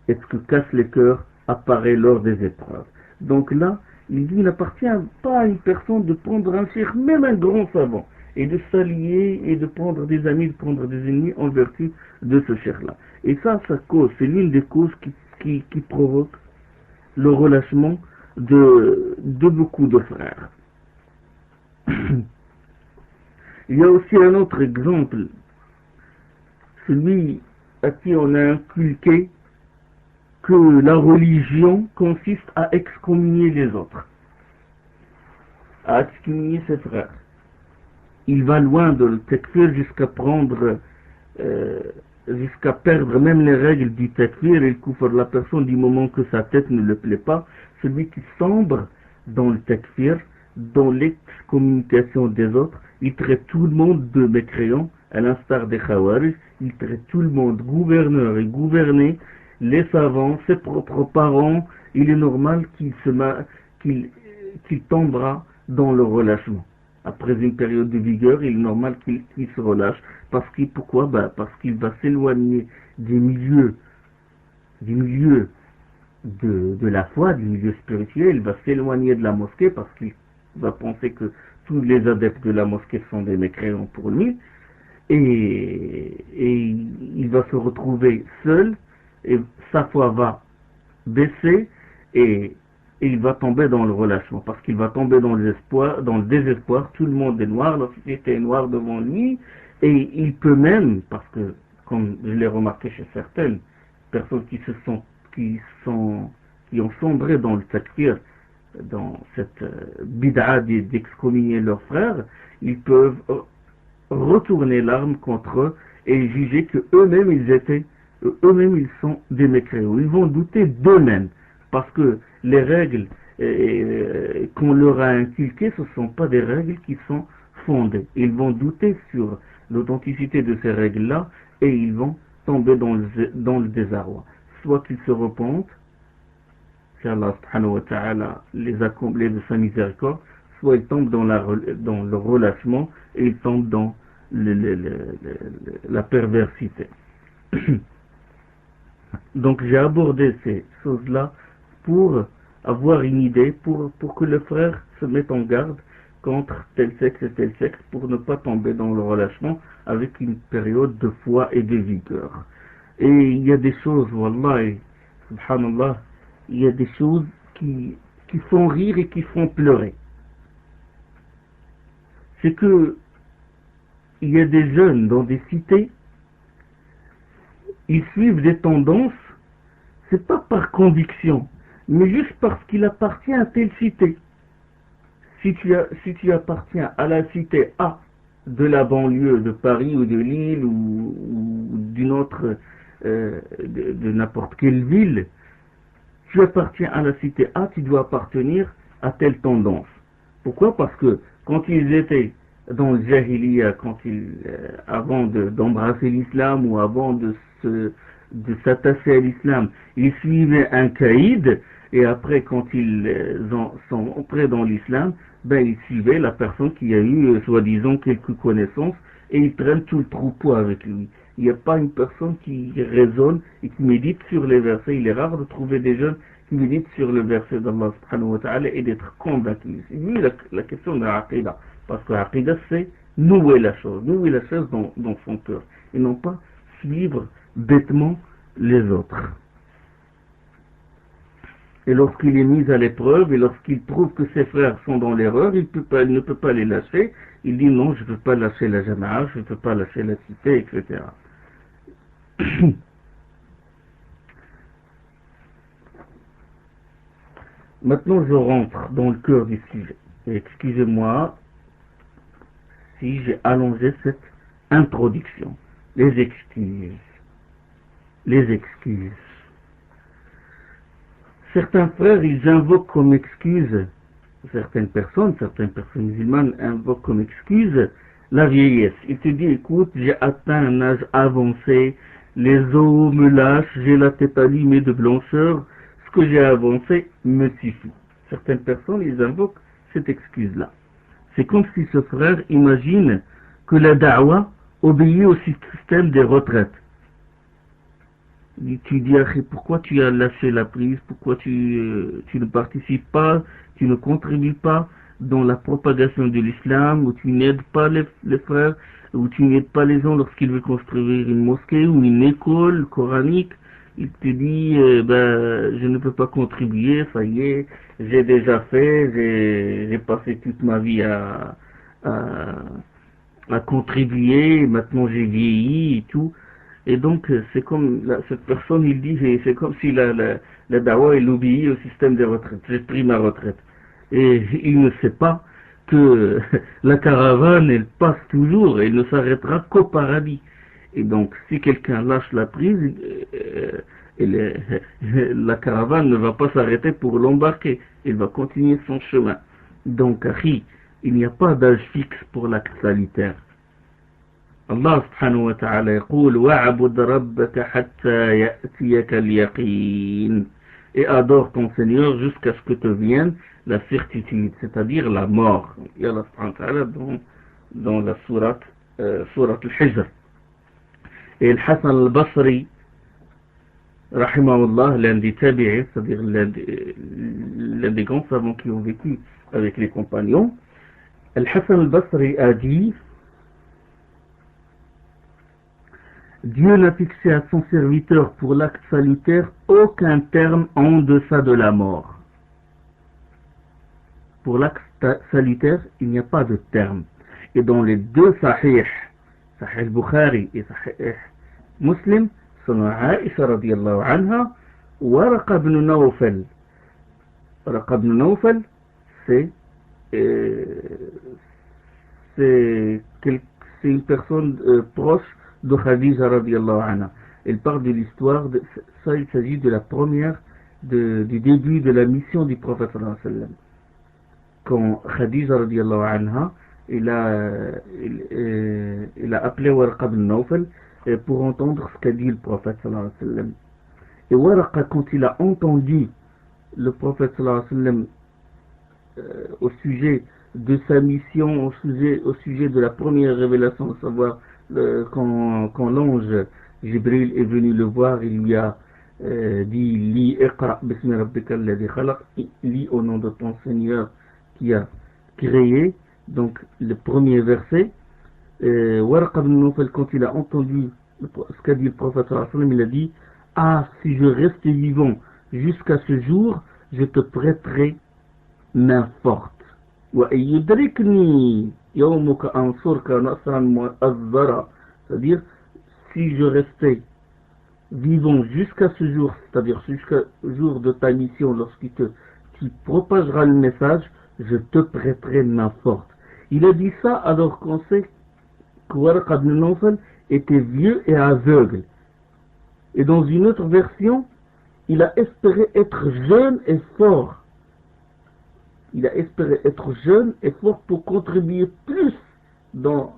Et ce que cachent les cœurs apparaît lors des épreuves. Donc là, il dit, il n'appartient pas à une personne de prendre un cheikh, même un grand savant, et de s'allier et de prendre des amis, de prendre des ennemis en vertu de ce cheikh-là. Et ça cause, c'est l'une des causes qui provoque le relâchement de beaucoup de frères. Il y a aussi un autre exemple, celui à qui on a inculqué que la religion consiste à excommunier les autres, à excommunier ses frères. Il va loin de le takfir jusqu'à jusqu'à perdre même les règles du takfir et le kufr. La personne, du moment que sa tête ne le plaît pas, celui qui sombre dans le takfir, dans l'excommunication des autres, il traite tout le monde de mécréants, à l'instar des Khawarij. Il traite tout le monde gouverneur et gouverné, les savants, ses propres parents. Il est normal qu'il tombera dans le relâchement. Après une période de vigueur, il est normal qu'il se relâche. Pourquoi? Parce qu'il va s'éloigner des milieux de la foi, du milieu spirituel. Il va s'éloigner de la mosquée parce qu'il va penser que tous les adeptes de la mosquée sont des mécréants pour lui. Et il va se retrouver seul, et sa foi va baisser, et il va tomber dans le relâchement, parce qu'il va tomber dans le désespoir. Tout le monde est noir, la société est noire devant lui, et il peut même, parce que, comme je l'ai remarqué chez certaines personnes qui ont sombré dans le takfir, dans cette bid'a d'excommunier leurs frères, ils peuvent retourner l'arme contre eux et juger que eux-mêmes ils sont des mécréants. Ils vont douter d'eux-mêmes, parce que les règles qu'on leur a inculquées, ce ne sont pas des règles qui sont fondées. Ils vont douter sur l'authenticité de ces règles-là et ils vont tomber dans le désarroi. Soit qu'ils se repentent, si Allah subhanahu wa ta'ala les a comblés de sa miséricorde, soit ils tombent dans le relâchement et ils tombent dans la perversité. Donc j'ai abordé ces choses-là pour avoir une idée, pour que le frère se mette en garde contre tel sexe et tel sexe, pour ne pas tomber dans le relâchement avec une période de foi et de vigueur. Et il y a des choses, wallah, subhanallah, il y a des choses qui font rire et qui font pleurer. C'est que il y a des jeunes dans des cités, ils suivent des tendances, c'est pas par conviction, mais juste parce qu'il appartient à telle cité. Si tu appartiens à la cité A de la banlieue de Paris ou de Lille ou d'une autre, de n'importe quelle ville, tu appartiens à la cité A, tu dois appartenir à telle tendance. Pourquoi? Parce que quand ils étaient dans le Jahiliya, avant d'embrasser l'islam ou avant de s'attacher à l'islam, ils suivaient un caïd, et après quand ils sont entrés dans l'islam, ils suivaient la personne qui a eu soi-disant quelques connaissances, et ils traînent tout le troupeau avec lui. Il n'y a pas une personne qui raisonne et qui médite sur les versets. Il est rare de trouver des jeunes qui méditent sur le verset d'Allah subhanahu wa ta'ala et d'être convaincus. C'est lui la question de l'aqida. Parce que l'aqida, c'est nouer la chose dans son cœur. Et non pas suivre bêtement les autres. Et lorsqu'il est mis à l'épreuve, et lorsqu'il trouve que ses frères sont dans l'erreur, il ne peut pas les lâcher. Il dit non, je ne peux pas lâcher la jama'a, je ne peux pas lâcher la cité, etc. Maintenant, je rentre dans le cœur du sujet. Et excusez-moi si j'ai allongé cette introduction. Les excuses. Certains frères, ils invoquent comme excuse, certaines personnes musulmanes invoquent comme excuse la vieillesse. Ils te disent, écoute, j'ai atteint un âge avancé, les os me lâchent, j'ai la tête allumée de blancheur, ce que j'ai avancé me suffit. Certaines personnes, ils invoquent cette excuse-là. C'est comme si ce frère imagine que la da'wa obéit au système des retraites. Tu dis, pourquoi tu as lâché la prise, pourquoi tu ne participes pas, tu ne contribues pas dans la propagation de l'islam, ou tu n'aides pas les frères où tu n'aides pas les gens lorsqu'ils veulent construire une mosquée ou une école coranique. Il te dit, je ne peux pas contribuer, ça y est, j'ai déjà fait, j'ai passé toute ma vie à, à contribuer, maintenant j'ai vieilli et tout. Et donc, c'est comme cette personne, il dit, c'est comme si la dawa, elle obéit au système des retraites. J'ai pris ma retraite. Et il ne sait pas que la caravane, elle passe toujours, et elle ne s'arrêtera qu'au paradis. Et donc, si quelqu'un lâche la prise, la caravane ne va pas s'arrêter pour l'embarquer. Il va continuer son chemin. Donc, il n'y a pas d'âge fixe pour l'acte salutaire. Allah subhanahu wa ta'ala يقول وَعَبُدْ رَبَّكَ حَتَّى يَأْتِيَكَ الْيَقِينَ. Et adore ton Seigneur jusqu'à ce que te vienne la certitude, c'est-à-dire la mort. Et Allah subhanahu wa ta'ala dans la sourate al-Hijr. Et Al-Hassan al-Basri, rahimahullah, l'un des tabi'is, c'est-à-dire l'un des grands savants qui ont vécu avec les compagnons, Al-Hassan al-Basri a dit: Dieu n'a fixé à son serviteur pour l'acte salutaire aucun terme en deçà de la mort. Pour l'acte salutaire, il n'y a pas de terme. Et dans les deux Sahih Bukhari et Sahih Muslim, selon Aïcha radiyallahu anha, Waraqa ibn Nawfal. Waraqa ibn Nawfal, c'est une personne proche de Khadija radiyallahu anha. Elle parle de l'histoire, ça il s'agit de la première, du début de la mission du prophète sallallahu alayhi wa sallam. Quand Khadija radiyallahu anha, il a appelé Waraqa ibn Nawfal pour entendre ce qu'a dit le prophète sallallahu alayhi wa sallam. Et Waraqa, quand il a entendu le prophète sallallahu alayhi wa sallam au sujet de sa mission, au sujet de la première révélation, à savoir quand l'ange Jibril est venu le voir, il lui a dit: Li iqra bismi rabbika alladhi khalaq, lis au nom de ton Seigneur qui a créé. Donc le premier verset, Waraqa ibn Nawfal, quand il a entendu ce qu'a dit le prophète sallallahu alayhi wa sallam, il a dit: ah, si je reste vivant jusqu'à ce jour, je te prêterai main forte. Wa yudrikni yawmuka ansurka nasran mu'azzara. C'est-à-dire, si je restais vivant jusqu'à ce jour, c'est-à-dire jusqu'au jour de ta mission, lorsqu'il tu propageras le message, je te prêterai main forte. Il a dit ça alors qu'on sait que Waraqa ibn Nawfal était vieux et aveugle. Et dans une autre version, il a espéré être jeune et fort. Il a espéré être jeune et fort pour contribuer plus dans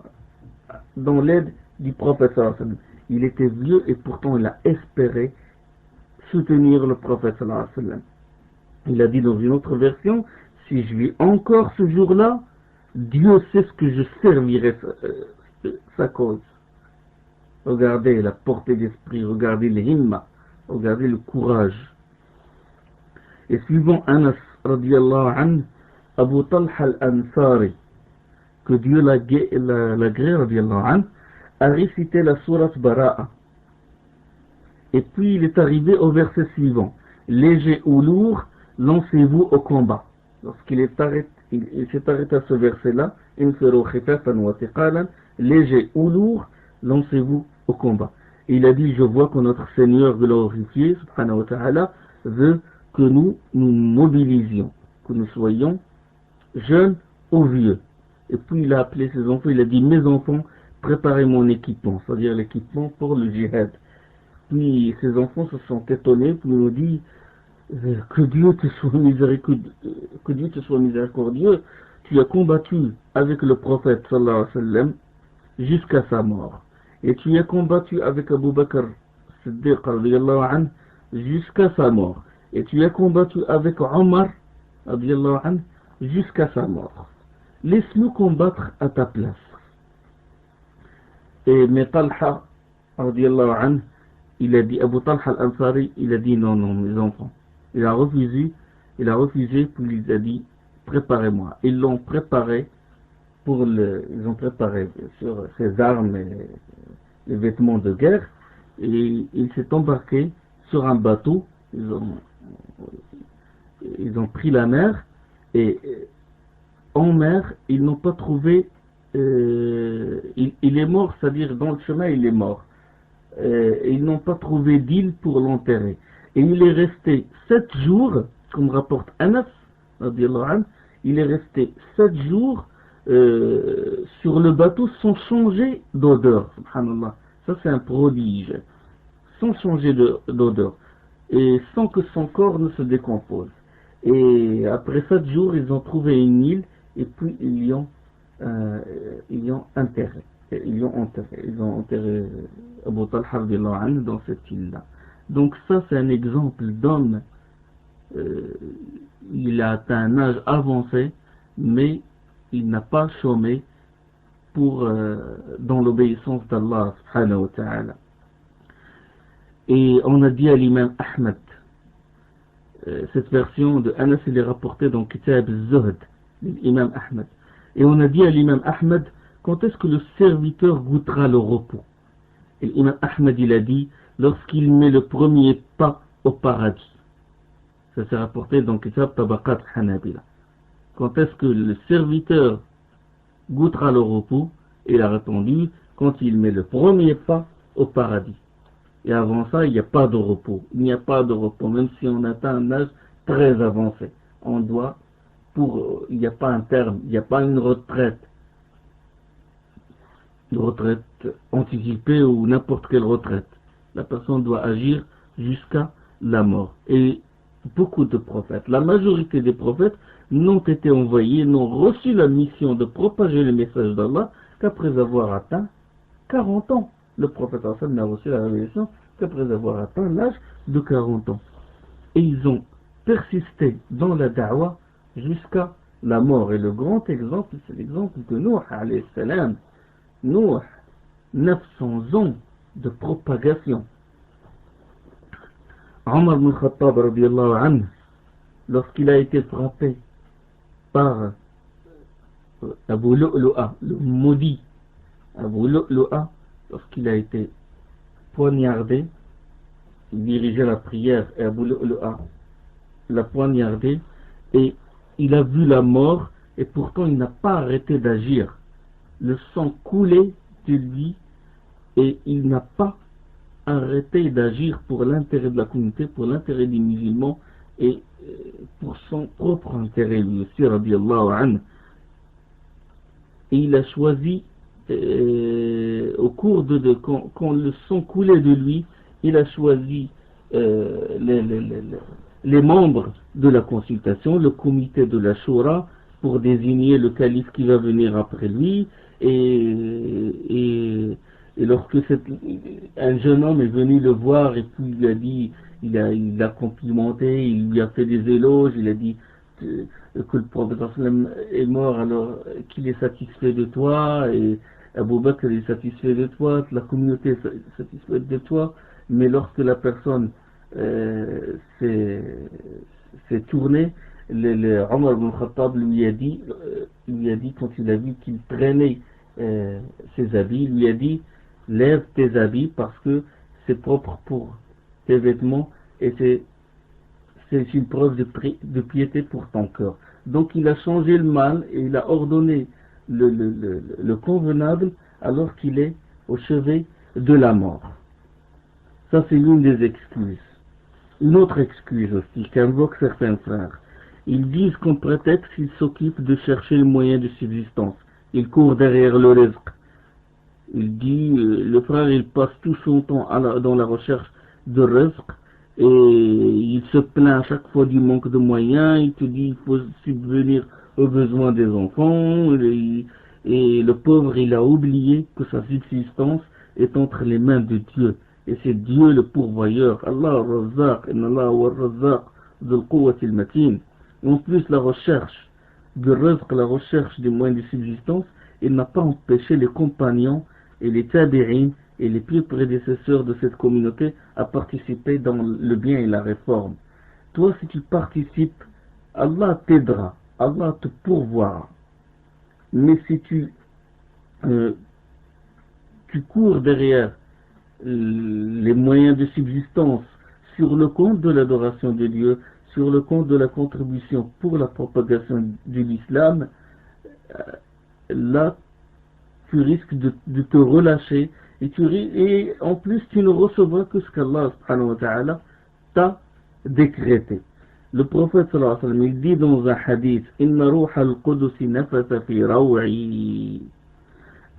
l'aide du prophète sallallahu alayhi wa sallam. Il était vieux et pourtant il a espéré soutenir le prophète sallallahu alayhi wa sallam. Il a dit dans une autre version: si je vis encore ce jour-là, Dieu sait ce que je servirai sa cause. Regardez la portée d'esprit, regardez l'himma, regardez le courage. Et suivant Anas radiyallahu anhu, Abu Talha al-Ansari, que Dieu l'agrée radiyallahu anhu, a récité la sourate Bara'a. Et puis il est arrivé au verset suivant: léger ou lourd, lancez-vous au combat. Lorsqu'il s'est arrêté à ce verset-là, infiru khifafan wa thiqalan, léger ou lourd, lancez-vous au combat. Et il a dit: je vois que notre Seigneur glorifié, subhanahu wa ta'ala, veut que nous mobilisions, que nous soyons jeunes ou vieux. Et puis il a appelé ses enfants, il a dit: mes enfants, préparez mon équipement, c'est-à-dire l'équipement pour le djihad. Puis ses enfants se sont étonnés, puis ils nous dit: que Dieu te soit miséricordieux, tu as combattu avec le prophète sallallahu alayhi wa sallam jusqu'à sa mort. Et tu as combattu avec Abu Bakr Siddiq radiyallahu anhu jusqu'à sa mort. Et tu as combattu avec Omar radiyallahu anhu jusqu'à sa mort. Laisse-nous combattre à ta place. Et mais Talha radiyallahu anhu, il a dit, Abu Talha al-Ansari, il a dit: non, mes enfants. Il a refusé, puis il a dit: préparez-moi. Ils l'ont préparé ils ont préparé bien sûr ses armes et les vêtements de guerre, et il s'est embarqué sur un bateau. Ils ont pris la mer, et en mer, ils n'ont pas trouvé, il est mort, c'est-à-dire dans le chemin, il est mort. Ils n'ont pas trouvé d'île pour l'enterrer. Et il est resté 7 jours, comme rapporte Anas, il est resté 7 jours sur le bateau sans changer d'odeur. Subhanallah. Ça, c'est un prodige. Sans changer d'odeur. Et sans que son corps ne se décompose. Et après 7 jours, ils ont trouvé une île, et puis ils y ont enterré. Ils ont enterré Abu Talha dans cette île-là. Donc ça, c'est un exemple d'homme. Il a atteint un âge avancé, mais il n'a pas chômé dans l'obéissance d'Allah subhanahu wa ta'ala. Et on a dit à l'imam Ahmed, cette version de Anas, elle est rapportée dans Kitab al-Zuhd, l'imam Ahmed. Et on a dit à l'imam Ahmed, quand est-ce que le serviteur goûtera le repos? Et l'imam Ahmed, il a dit, lorsqu'il met le premier pas au paradis. Ça s'est rapporté dans Kitab Tabaqat Hanabila. Quand est-ce que le serviteur goûtera le repos? Il a répondu, quand il met le premier pas au paradis. Et avant ça, il n'y a pas de repos. Il n'y a pas de repos, même si on atteint un âge très avancé. Il n'y a pas un terme, il n'y a pas une retraite anticipée ou n'importe quelle retraite. La personne doit agir jusqu'à la mort. Et beaucoup de prophètes, la majorité des prophètes n'ont été envoyés, n'ont reçu la mission de propager le message d'Allah qu'après avoir atteint 40 ans. Le prophète Hassan n'a reçu la révélation qu'après avoir atteint l'âge de 40 ans. Et ils ont persisté dans la da'wah jusqu'à la mort. Et le grand exemple, c'est l'exemple de Nuh alayhi salam. Nuh, 900 ans de propagation. Omar ibn Khattab radiyallahu anhu, lorsqu'il a été frappé par Abu Lu'lu'a, le maudit Abu Lu'lu'a, lorsqu'il a été poignardé, il dirigeait la prière et Abu Lu'lu'a l'a poignardé et il a vu la mort et pourtant il n'a pas arrêté d'agir. Le sang coulait de lui et il n'a pas arrêté d'agir pour l'intérêt de la communauté, pour l'intérêt des musulmans et pour son propre intérêt lui aussi, radiyallahu anhu. Et il a choisi au cours quand le sang coulait de lui, il a choisi les membres de la consultation, le comité de la Shura, pour désigner le calife qui va venir après lui. Et lorsque un jeune homme est venu le voir et puis il lui a dit, il l'a complimenté, il lui a fait des éloges, il a dit que le prophète est mort, alors qu'il est satisfait de toi, et Abu Bakr est satisfait de toi, la communauté est satisfaite de toi, mais lorsque la personne s'est tournée, Omar ibn Khattab lui a dit quand il a vu qu'il traînait ses habits, il lui a dit lève tes habits parce que c'est propre pour tes vêtements et c'est une preuve de piété pour ton cœur. Donc il a changé le mal et il a ordonné le convenable alors qu'il est au chevet de la mort. Ça, c'est l'une des excuses. Une autre excuse aussi qu'invoquent certains frères. Ils disent qu'en prétexte, ils s'occupent de chercher le moyen de subsistance. Ils courent derrière le rizq. Il dit, le frère, il passe tout son temps dans la recherche de rizq et il se plaint à chaque fois du manque de moyens. Il te dit, il faut subvenir aux besoins des enfants. Et le pauvre, il a oublié que sa subsistance est entre les mains de Dieu. Et c'est Dieu le pourvoyeur. Allah al-Razzaq, inna Allah wa al-Razzaq, dhul quwwati al-matin. En plus, la recherche de rizq, la recherche des moyens de subsistance, il n'a pas empêché les compagnons et les tabi'in et les plus prédécesseurs de cette communauté à participer dans le bien et la réforme. Toi, si tu participes, Allah t'aidera, Allah te pourvoira. Mais si tu cours derrière les moyens de subsistance sur le compte de l'adoration de Dieu, sur le compte de la contribution pour la propagation de l'islam, là, tu risques de te relâcher et en plus tu ne recevras que ce qu'Allah subhanahu wa ta'ala t'a décrété. Le prophète sallallahu alayhi wa sallam, il dit dans un hadith: Inna ruha al-Qudus nafasa fi raw'i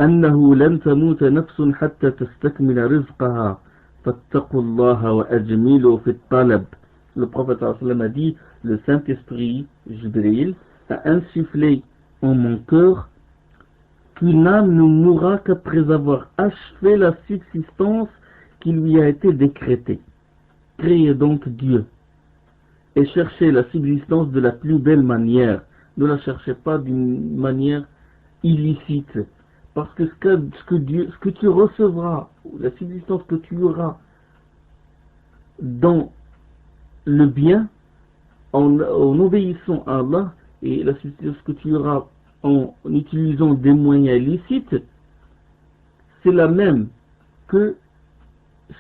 أنه لن تموت نفس حتى تستكمل رزقها فاتقوا الله وأجملوا في الطلب. Le prophète sallallahu alayhi wa sallam a dit: le Saint-Esprit, Jibril, a insufflé en mon cœur qu'une âme ne mourra qu'après avoir achevé la subsistance qui lui a été décrétée. Créez donc Dieu et cherchez la subsistance de la plus belle manière. Ne la cherchez pas d'une manière illicite. Parce que ce que tu recevras, la subsistance que tu auras dans le bien, en obéissant à Allah, et la subsistance que tu auras en utilisant des moyens licites, c'est la même que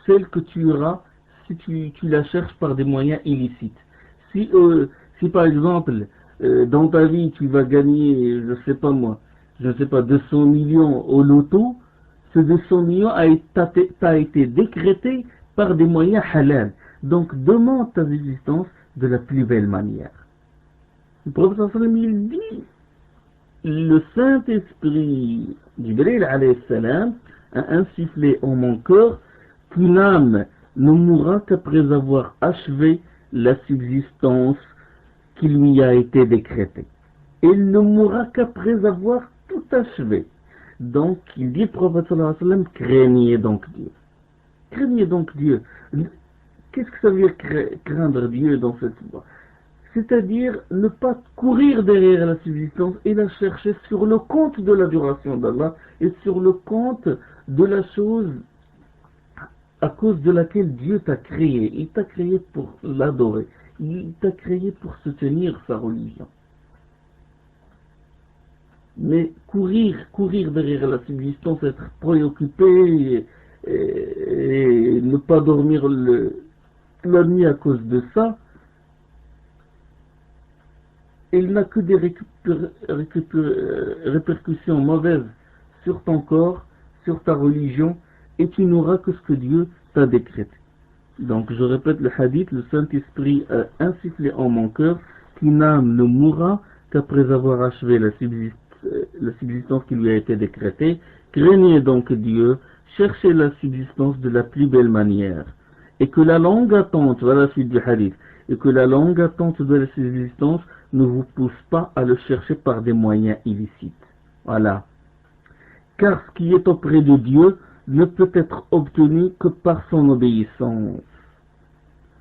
celle que tu auras si tu la cherches par des moyens illicites. Si par exemple, dans ta vie, tu vas gagner, je ne sais pas, 200 millions au loto, ce 200 millions t'a été décrété par des moyens halal. Donc, demande ta existence de la plus belle manière. Le prophète sallallahu alayhi wa sallam, il dit: le Saint-Esprit, Jibril alayhi salam, a insufflé en mon cœur qu'une âme ne mourra qu'après avoir achevé la subsistance qui lui a été décrétée. Il ne mourra qu'après avoir tout achevé. Donc, il dit, le prophète sallallahu alayhi wa sallam, craignez donc Dieu. Craignez donc Dieu. Qu'est-ce que ça veut dire craindre Dieu dans cette voie? C'est-à-dire ne pas courir derrière la subsistance et la chercher sur le compte de l'adoration d'Allah et sur le compte de la chose à cause de laquelle Dieu t'a créé. Il t'a créé pour l'adorer. Il t'a créé pour soutenir sa religion. Mais courir derrière la subsistance, être préoccupé et ne pas dormir la nuit à cause de ça, il n'a que des répercussions mauvaises sur ton corps, sur ta religion, et tu n'auras que ce que Dieu t'a décrété. Donc je répète le hadith: le Saint-Esprit a insufflé en mon cœur qu'une âme ne mourra qu'après avoir achevé la subsistance qui lui a été décrétée. Craignez donc Dieu, cherchez la subsistance de la plus belle manière, et que la longue attente, voilà la suite du hadith, et que la longue attente de la subsistance ne vous pousse pas à le chercher par des moyens illicites. Voilà. Car ce qui est auprès de Dieu ne peut être obtenu que par son obéissance.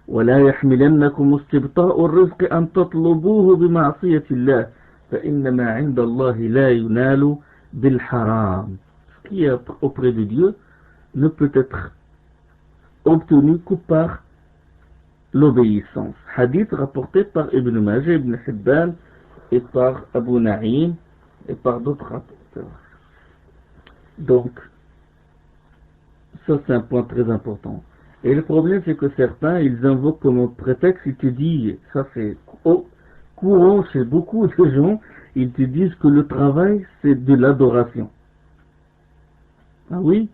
ولا يحملنكم استبطاء الرزق أن تطلبوه بمعصية الله فإنما عند الله لا ينال بالحرام. Ce qui est auprès de Dieu ne peut être obtenu que par l'obéissance. Hadith rapporté par Ibn Majah, Ibn Hibban et par Abu Na'im et par d'autres rapporteurs. Donc, ça c'est un point très important. Et le problème c'est que certains, ils invoquent comme prétexte, ils te disent, ça c'est courant chez beaucoup de gens, ils te disent que le travail c'est de l'adoration. Ah oui,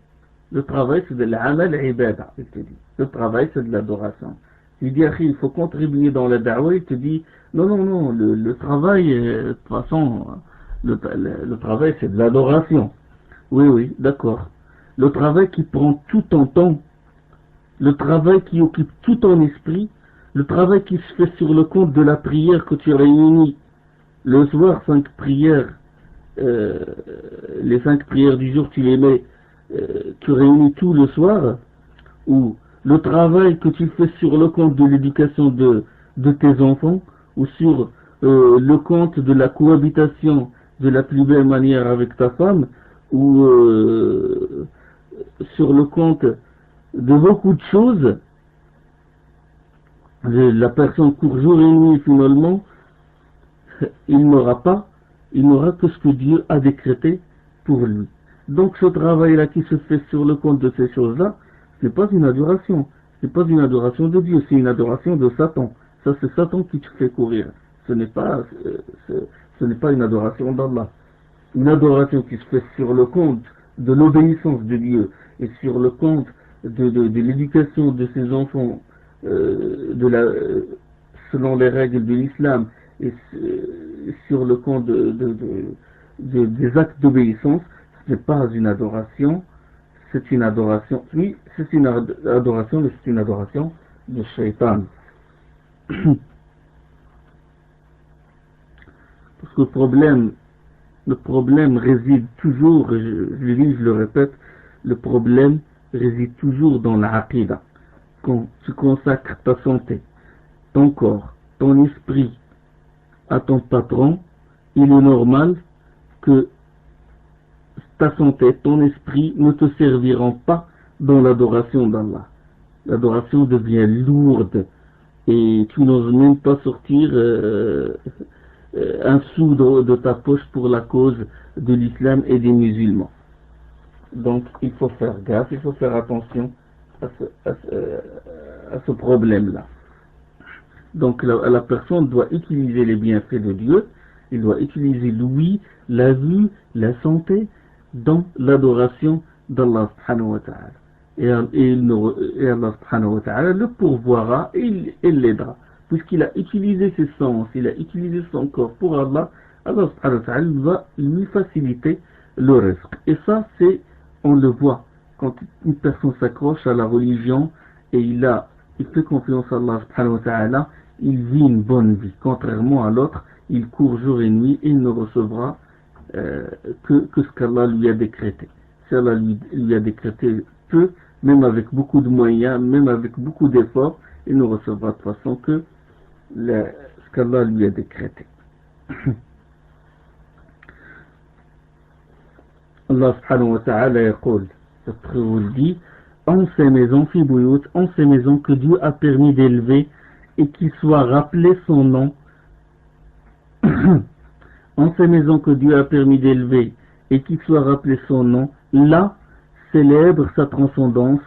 le travail c'est de l'amal ibada, il te dit. Le travail c'est de l'adoration. Il dit, il faut contribuer dans la da'wah, il te dit, non, le travail, de toute façon, le travail c'est de l'adoration. Oui, d'accord. Le travail qui prend tout ton temps, le travail qui occupe tout ton esprit, le travail qui se fait sur le compte de la prière que tu réunis le soir, 5 prières, les 5 prières du jour, tu les mets, tu réunis tout le soir, ou le travail que tu fais sur le compte de l'éducation de tes enfants, ou sur le compte de la cohabitation de la plus belle manière avec ta femme, ou sur le compte de beaucoup de choses, la personne court jour et nuit finalement, il il n'aura que ce que Dieu a décrété pour lui. Donc ce travail-là qui se fait sur le compte de ces choses-là, c'est pas une adoration. C'est pas une adoration de Dieu, c'est une adoration de Satan. Ça, c'est Satan qui te fait courir. Ce n'est pas une adoration d'Allah. Une adoration qui se fait sur le compte de l'obéissance de Dieu et sur le compte de l'éducation de ses enfants selon les règles de l'islam et sur le compte des actes d'obéissance, ce n'est pas une adoration, c'est une adoration, oui, c'est une adoration, mais c'est une adoration de Shaitan. Parce que le problème réside toujours, je le dis, je le répète, le problème réside toujours dans la aqidah. Quand tu consacres ta santé, ton corps, ton esprit à ton patron, il est normal que ta santé, ton esprit ne te serviront pas dans l'adoration d'Allah. L'adoration devient lourde et tu n'oses même pas sortir un sou de ta poche pour la cause de l'islam et des musulmans. Donc il faut faire gaffe, il faut faire attention à ce problème-là. Donc la personne doit utiliser les bienfaits de Dieu, il doit utiliser l'ouïe, la vue, la santé dans l'adoration d'Allah subhanahu wa ta'ala. Et Allah subhanahu wa ta'ala le pourvoira et il l'aidera. Puisqu'il a utilisé ses sens, il a utilisé son corps pour Allah, Allah subhanahu wa ta'ala va lui faciliter le risque. Et ça, on le voit quand une personne s'accroche à la religion et il fait confiance à Allah subhanahu wa ta'ala, il vit une bonne vie. Contrairement à l'autre, il court jour et nuit et il ne recevra que ce qu'Allah lui a décrété. Si Allah lui a décrété peu, même avec beaucoup de moyens, même avec beaucoup d'efforts, il ne recevra de toute façon que ce qu'Allah lui a décrété. Allah subhanahu wa ta'ala yaqul, il dit, en ces maisons que Dieu a permis d'élever et qui soit rappelé son nom, en ces maisons que Dieu a permis d'élever et qui soit rappelé son nom, là célèbre sa transcendance,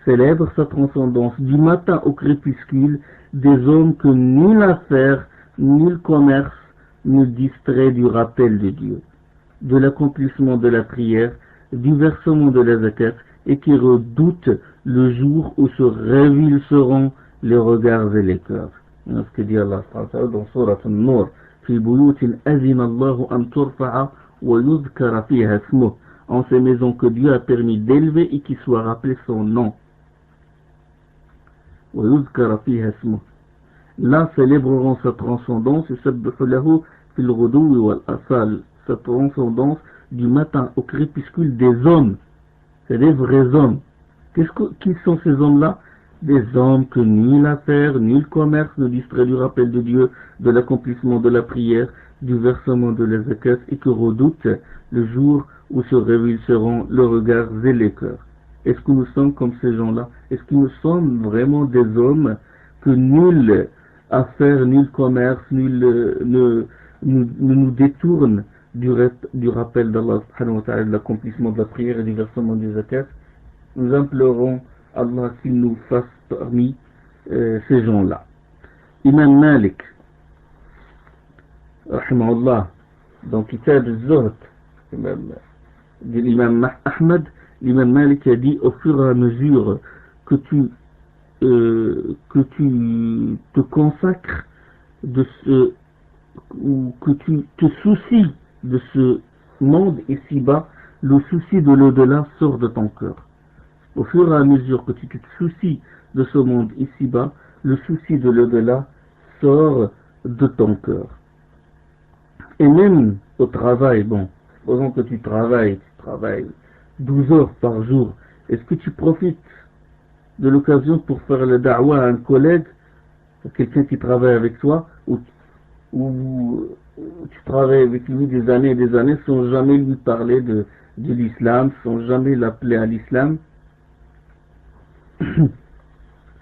célèbre sa transcendance du matin au crépuscule, des hommes que nulle affaire, nul commerce ne distrait du rappel de Dieu, de l'accomplissement de la prière, du versement de la zakat, et qui redoutent le jour où se révulseront les regards et les cœurs. C'est ce que dit Allah dans Surat An-Nur, في بيوت أذن الله أن ترفع ويذكر فيها اسمه, en ces maisons que Dieu a permis d'élever et qui soit rappelé son nom. ويذكر فيها اسمه. Là célébreront sa transcendance, يسبح له في الغدو والآصال, sa transcendance du matin au crépuscule des hommes. C'est des vrais hommes. Qui sont ces hommes-là? Des hommes que nul affaire, nul commerce ne distrait du rappel de Dieu, de l'accomplissement de la prière, du versement de la zakat, et que redoutent le jour où se révulseront le regard et les cœurs. Est-ce que nous sommes comme ces gens-là? Est-ce que nous sommes vraiment des hommes que nul affaire, nul commerce, ne nous détourne du rappel d'Allah subhanahu wa ta'ala, de l'accomplissement de la prière et du versement des zakat? Nous implorons Allah qu'il nous fasse parmi ces gens-là. Imam Malik, rahimahullah, dans Kitab al-Zuhd, de l'imam Ahmad, l'imam Malik a dit, au fur et à mesure que tu te consacres ou que tu te soucies de ce monde ici-bas, le souci de l'au-delà sort de ton cœur. Au fur et à mesure que tu te soucies de ce monde ici-bas, le souci de l'au-delà sort de ton cœur. Et même au travail, supposons que tu travailles 12 heures par jour, est-ce que tu profites de l'occasion pour faire le da'wah à un collègue, à quelqu'un qui travaille avec toi, ou tu travailles avec lui des années et des années sans jamais lui parler de l'islam, sans jamais l'appeler à l'islam?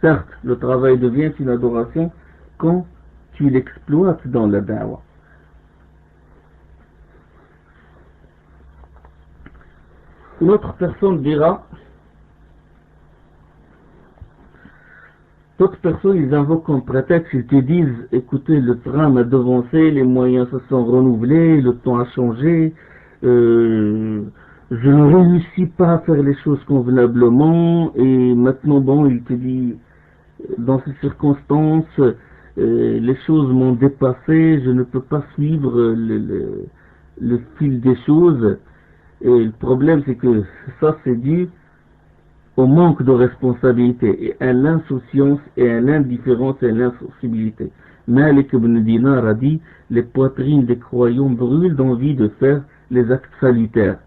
Certes, le travail devient une adoration quand tu l'exploites dans la da'wah. Une autre personne dira, d'autres personnes, ils invoquent comme prétexte, ils te disent, écoutez, le train m'a devancé, les moyens se sont renouvelés, le temps a changé, je ne réussis pas à faire les choses convenablement, et maintenant, bon, il te dit, dans ces circonstances, les choses m'ont dépassé, je ne peux pas suivre le fil des choses, et le problème, c'est que ça, c'est dû au manque de responsabilité et à l'insouciance et à l'indifférence et à l'insensibilité. Malik ibn Dinar a dit, les poitrines des croyants brûlent d'envie de faire les actes salutaires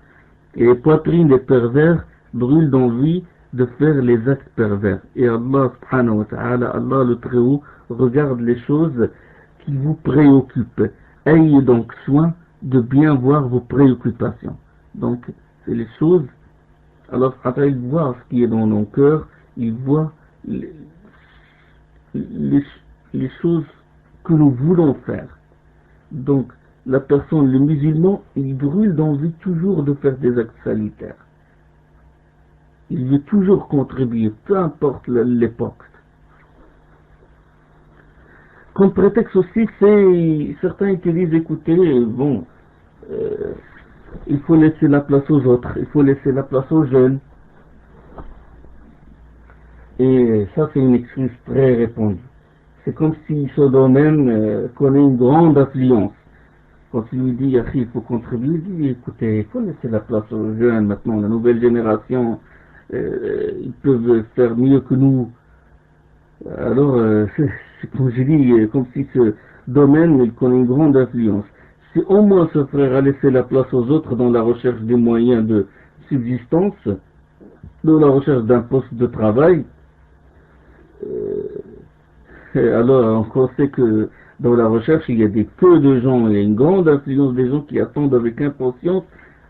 et les poitrines des pervers brûlent d'envie de faire les actes pervers. Et Allah subhanahu wa ta'ala, Allah le Très-Haut, regarde les choses qui vous préoccupent. Ayez donc soin de bien voir vos préoccupations. Donc, c'est les choses. Alors, il voit ce qui est dans nos cœurs, il voit les choses que nous voulons faire. Donc, la personne, le musulman, il brûle d'envie toujours de faire des actes salutaires. Il veut toujours contribuer, peu importe l'époque. Comme prétexte aussi, c'est certains qui disent, écoutez, bon, il faut laisser la place aux autres, il faut laisser la place aux jeunes. Et ça, c'est une excuse très répandue. C'est comme si ce domaine connaît une grande affluence. Quand il lui dit, il faut contribuer, il dit, écoutez, il faut laisser la place aux jeunes maintenant, la nouvelle génération, ils peuvent faire mieux que nous. Alors, c'est comme je dis, comme si ce domaine, il connaît une grande influence. Si au moins ce frère a laissé la place aux autres dans la recherche des moyens de subsistance, dans la recherche d'un poste de travail, alors on sait que dans la recherche il y a des queues de gens, il y a une grande influence des gens qui attendent avec impatience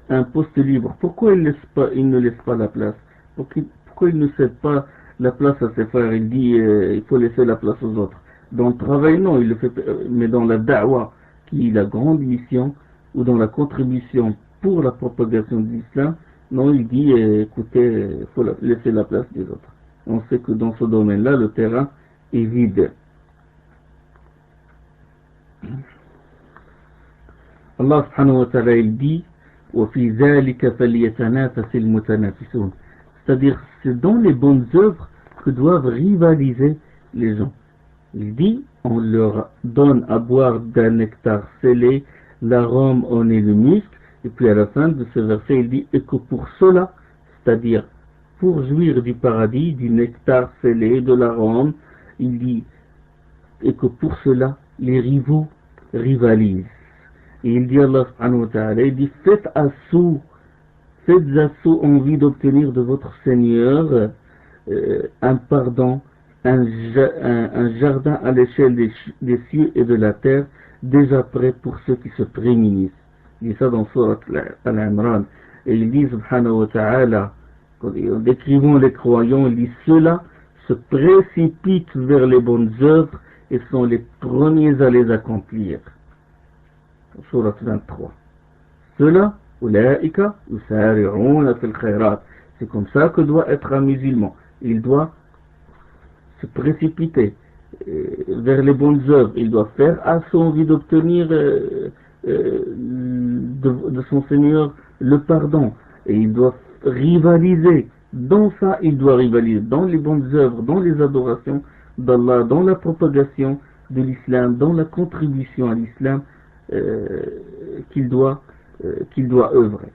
un poste libre. Pourquoi il ne laisse pas la place? Pourquoi il ne cède pas la place à ses frères? Il dit il faut laisser la place aux autres. Dans le travail, non, il le fait, mais dans la da'wa, qui est la grande mission, ou dans la contribution pour la propagation de l'islam, non, il dit écoutez, il faut laisser la place des autres. On sait que dans ce domaine-là, le terrain est vide. Allah subhanahu wa ta'ala, il dit وَفِي ذَلِكَ فَلْيَتَنَافَسِ الْمُتَنَافِسُونَ, c'est-à-dire c'est dans les bonnes œuvres que doivent rivaliser les gens. Il dit, on leur donne à boire d'un nectar scellé, l'arôme en est le musc, et puis à la fin de ce verset, il dit, et que pour cela, c'est-à-dire pour jouir du paradis, du nectar scellé, de l'arôme, il dit, et que pour cela, les rivaux rivalisent. Et il dit, Allah subhanahu wa ta'ala, il dit, faites assaut envie d'obtenir de votre Seigneur un pardon, un jardin à l'échelle des cieux et de la terre, déjà prêt pour ceux qui se prémunissent. Il dit ça dans Surat Al-Imran. Et il dit, subhanahu wa ta'ala, en décrivant les croyants, il dit, ceux-là se précipitent vers les bonnes œuvres et sont les premiers à les accomplir. Surat 23. Ceux-là, ulaika yusari'una fil khairat. C'est comme ça que doit être un musulman. Il doit se précipiter vers les bonnes œuvres. Il doit faire à son envie d'obtenir de son Seigneur le pardon. Et il doit rivaliser. Dans ça, il doit rivaliser. Dans les bonnes œuvres, dans les adorations d'Allah, dans la propagation de l'islam, dans la contribution à l'islam qu'il doit œuvrer.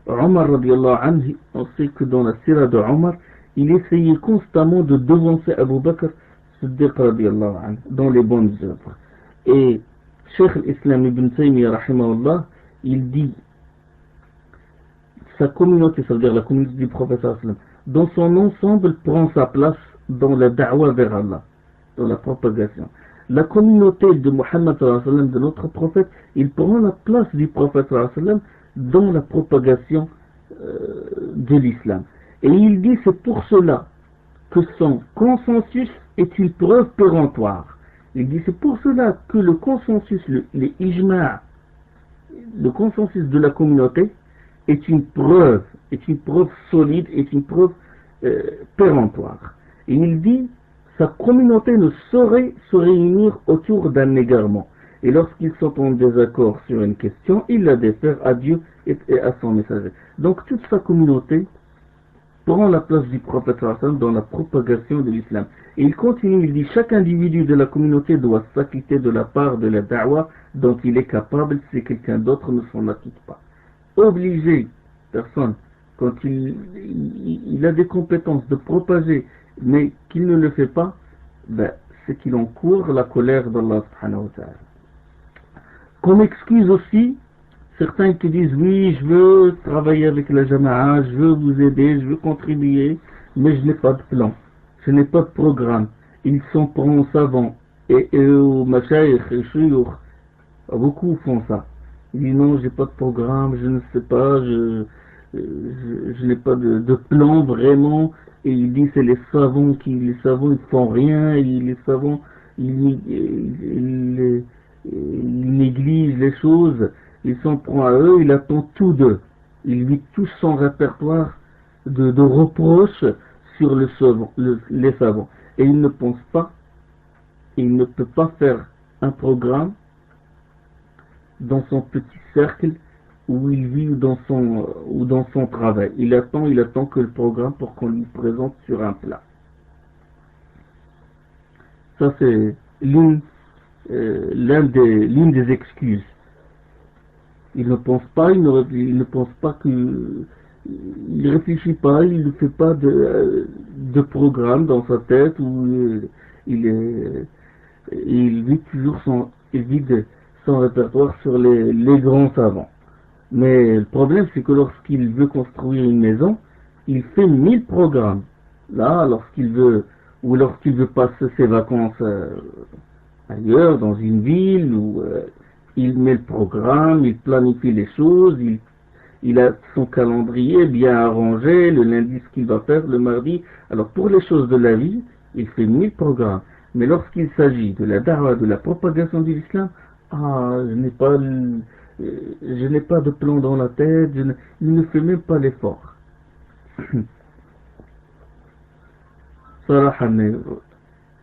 Omar radiallahu anhu, on sait que dans la sira de Omar, il essayait constamment de devancer Abu Bakr Siddiq radiallahu anhu dans les bonnes œuvres. Et Cheikh l'Islam ibn Taymiyyah rahimahullah, il dit sa communauté, ça veut dire la communauté du prophète dans son ensemble prend sa place dans la da'wa vers Allah, dans la propagation. La communauté de Muhammad de notre prophète, il prend la place du prophète dans la propagation de l'islam. Et il dit c'est pour cela que son consensus est une preuve péremptoire. Il dit c'est pour cela que le consensus, le consensus de la communauté est une preuve est une preuve solide, est une preuve péremptoire. Et il dit, sa communauté ne saurait se réunir autour d'un égarement. Et lorsqu'ils sont en désaccord sur une question, il la défère à Dieu et à son messager. Donc toute sa communauté prend la place du prophète dans la propagation de l'islam. Et il continue, il dit, chaque individu de la communauté doit s'acquitter de la part de la da'wah dont il est capable si quelqu'un d'autre ne s'en acquitte pas. Obliger personne, quand il a des compétences de propager, mais qu'il ne le fait pas, ben, c'est qu'il encourt la colère d'Allah subhanahu wa ta'ala. Comme excuse aussi, certains qui disent oui, je veux travailler avec la Jama'a, je veux vous aider, je veux contribuer, mais je n'ai pas de plan, je n'ai pas de programme. Ils sont prends savants et au mashayikh et shuyukh, beaucoup font ça. Ils disent non, j'ai pas de programme, je ne sais pas, je n'ai pas de plan vraiment. Et il dit c'est les savants ils font rien, et les savants ils négligent les choses. Il s'en prend à eux, il attend tout d'eux. Il vit tout son répertoire de reproches sur les savants. Et il ne pense pas, il ne peut pas faire un programme dans son petit cercle où il vit ou dans son travail. Il attend que le programme pour qu'on lui présente sur un plat. Ça c'est l'une des excuses. Il ne pense pas, il ne pense pas que, il réfléchit pas, il ne fait pas de programme dans sa tête où il vide son répertoire sur les grands savants. Mais le problème c'est que lorsqu'il veut construire une maison, il fait 1000 programmes. Là, lorsqu'il veut passer ses vacances ailleurs, dans une ville, où il met le programme, il planifie les choses, il a son calendrier bien arrangé, le lundi ce qu'il va faire, le mardi. Alors pour les choses de la vie, il fait 1000 programmes. Mais lorsqu'il s'agit de la da'wah, de la propagation de l'islam, je n'ai pas de plan dans la tête, il ne fait même pas l'effort.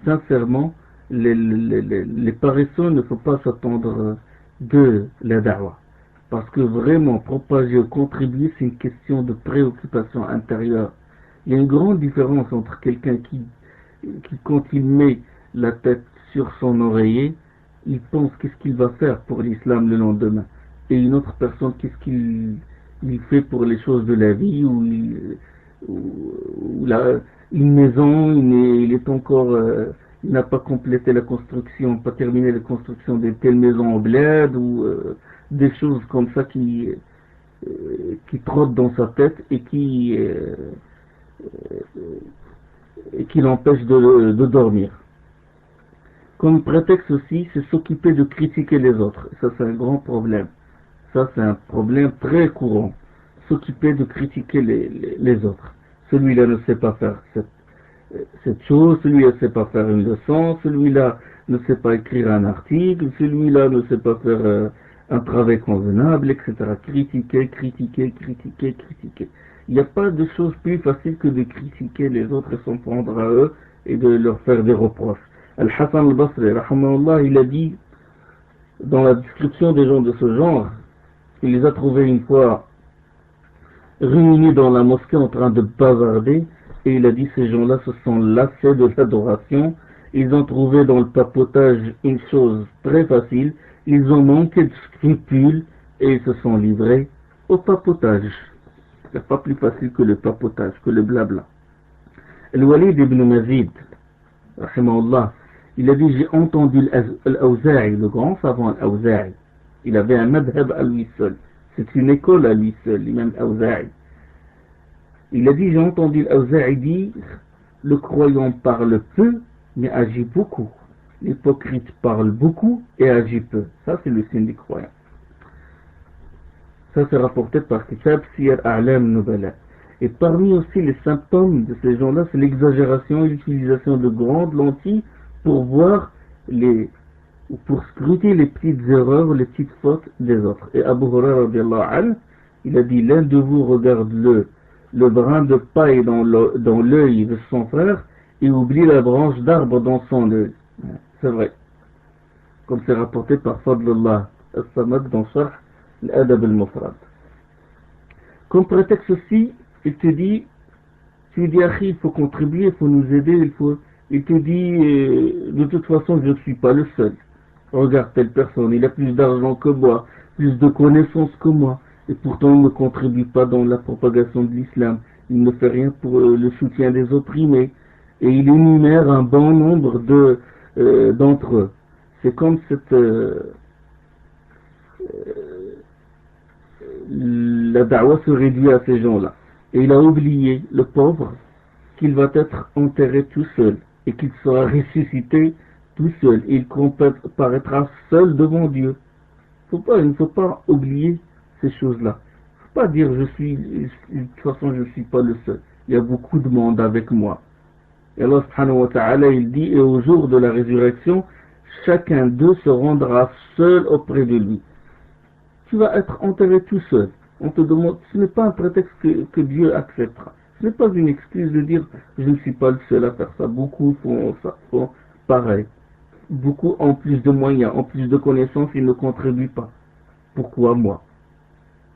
Sincèrement, les paresseux ne faut pas s'attendre de la da'wah. Parce que vraiment, propager ou contribuer, c'est une question de préoccupation intérieure. Il y a une grande différence entre quelqu'un qui quand il met la tête sur son oreiller, il pense qu'est-ce qu'il va faire pour l'islam le lendemain. Et une autre personne, qu'est-ce qu'il fait pour les choses de la vie, une maison, il est encore, il n'a pas complété la construction, pas terminé la construction de telle maison au bled, ou des choses comme ça qui trottent dans sa tête et qui l'empêchent de dormir. Comme prétexte aussi, c'est s'occuper de critiquer les autres. Ça, c'est un grand problème. Ça, c'est un problème très courant. S'occuper de critiquer les autres. Celui-là ne sait pas faire cette chose, celui-là ne sait pas faire une leçon, celui-là ne sait pas écrire un article, celui-là ne sait pas faire un travail convenable, etc. Critiquer. Il n'y a pas de chose plus facile que de critiquer les autres et s'en prendre à eux et de leur faire des reproches. Al-Hassan al-Basri, rahimahullah, il a dit, dans la description des gens de ce genre, il les a trouvés une fois réunis dans la mosquée en train de bavarder, et il a dit, ces gens-là se sont lassés de l'adoration, ils ont trouvé dans le papotage une chose très facile, ils ont manqué de scrupules, et ils se sont livrés au papotage. Il n'y a pas plus facile que le papotage, que le blabla. Al-Walid ibn Mazid, rahimahullah, il a dit, j'ai entendu Al-Awza'i, le grand savant Al-Awza'i. Il avait un madhab à lui seul. C'est une école à lui seul, l'imam Al-Awza'i. Il a dit, j'ai entendu Al-Awza'i dire, le croyant parle peu, mais agit beaucoup. L'hypocrite parle beaucoup et agit peu. Ça, c'est le signe du croyant. Ça, c'est rapporté par Kitab Siyar A'lam Nubala. Et parmi aussi les symptômes de ces gens-là, c'est l'exagération et l'utilisation de grandes lentilles pour voir pour scruter les petites erreurs, les petites fautes des autres. Et Abu Hurairah radiyallahu anhu, Il a dit, l'un de vous regarde le brin de paille dans l'œil de son frère et oublie la branche d'arbre dans son œil. C'est vrai. Comme c'est rapporté par Fadlullah As-Samad dans Sharh Al-Adab Al-Mufrad. Comme prétexte aussi, il te dit, Akhi, il faut contribuer, il faut nous aider, il te dit, de toute façon, je ne suis pas le seul. Regarde telle personne, il a plus d'argent que moi, plus de connaissances que moi, et pourtant il ne contribue pas dans la propagation de l'islam. Il ne fait rien pour le soutien des opprimés. Et il énumère un bon nombre d'entre eux. C'est comme la da'wa se réduit à ces gens-là. Et il a oublié, le pauvre, qu'il va être enterré tout seul et qu'il sera ressuscité tout seul. Il comparaîtra seul devant Dieu. Il ne faut pas oublier ces choses-là. Il ne faut pas dire de toute façon je ne suis pas le seul. Il y a beaucoup de monde avec moi. Et Allah subhanahu wa ta'ala il dit, et au jour de la résurrection, chacun d'eux se rendra seul auprès de lui. Tu vas être enterré tout seul. On te demande, ce n'est pas un prétexte que Dieu acceptera. Ce n'est pas une excuse de dire je ne suis pas le seul à faire ça. Beaucoup font pareil. Beaucoup ont plus de moyens, ont plus de connaissances, ils ne contribuent pas. Pourquoi moi?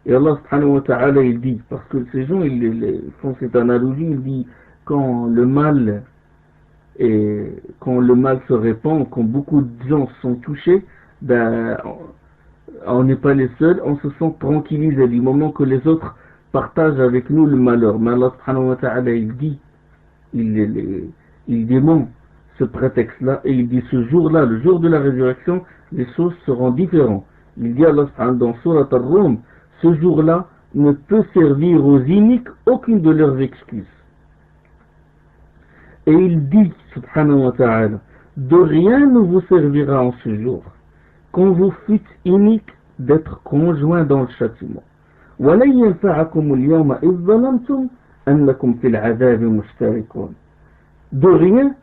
Et Allah subhanahu wa ta'ala il dit, parce que ces gens ils font cette analogie, il dit quand le mal se répand, quand beaucoup de gens sont touchés, on n'est pas les seuls, on se sent tranquillisé du moment que les autres partagent avec nous le malheur. Mais Allah subhanahu wa ta'ala il dit, il dément ce prétexte-là et il dit ce jour-là, le jour de la résurrection, les choses seront différentes. Il dit Allah subhanahu dans Surat Ar-Rum, ce jour-là ne peut servir aux iniques aucune de leurs excuses. Et il dit, subhanahu wa ta'ala, de rien ne vous servira en ce jour, quand vous fûtes inique d'être conjoint dans le châtiment. وَلَنْ يَنْفَعَكُمُ الْيَوْمَ إِذْ ظَلَمْتُمْ أَنَّكُمْ فِي الْعَذَابِ مُشْتَرِكُونَ. De rien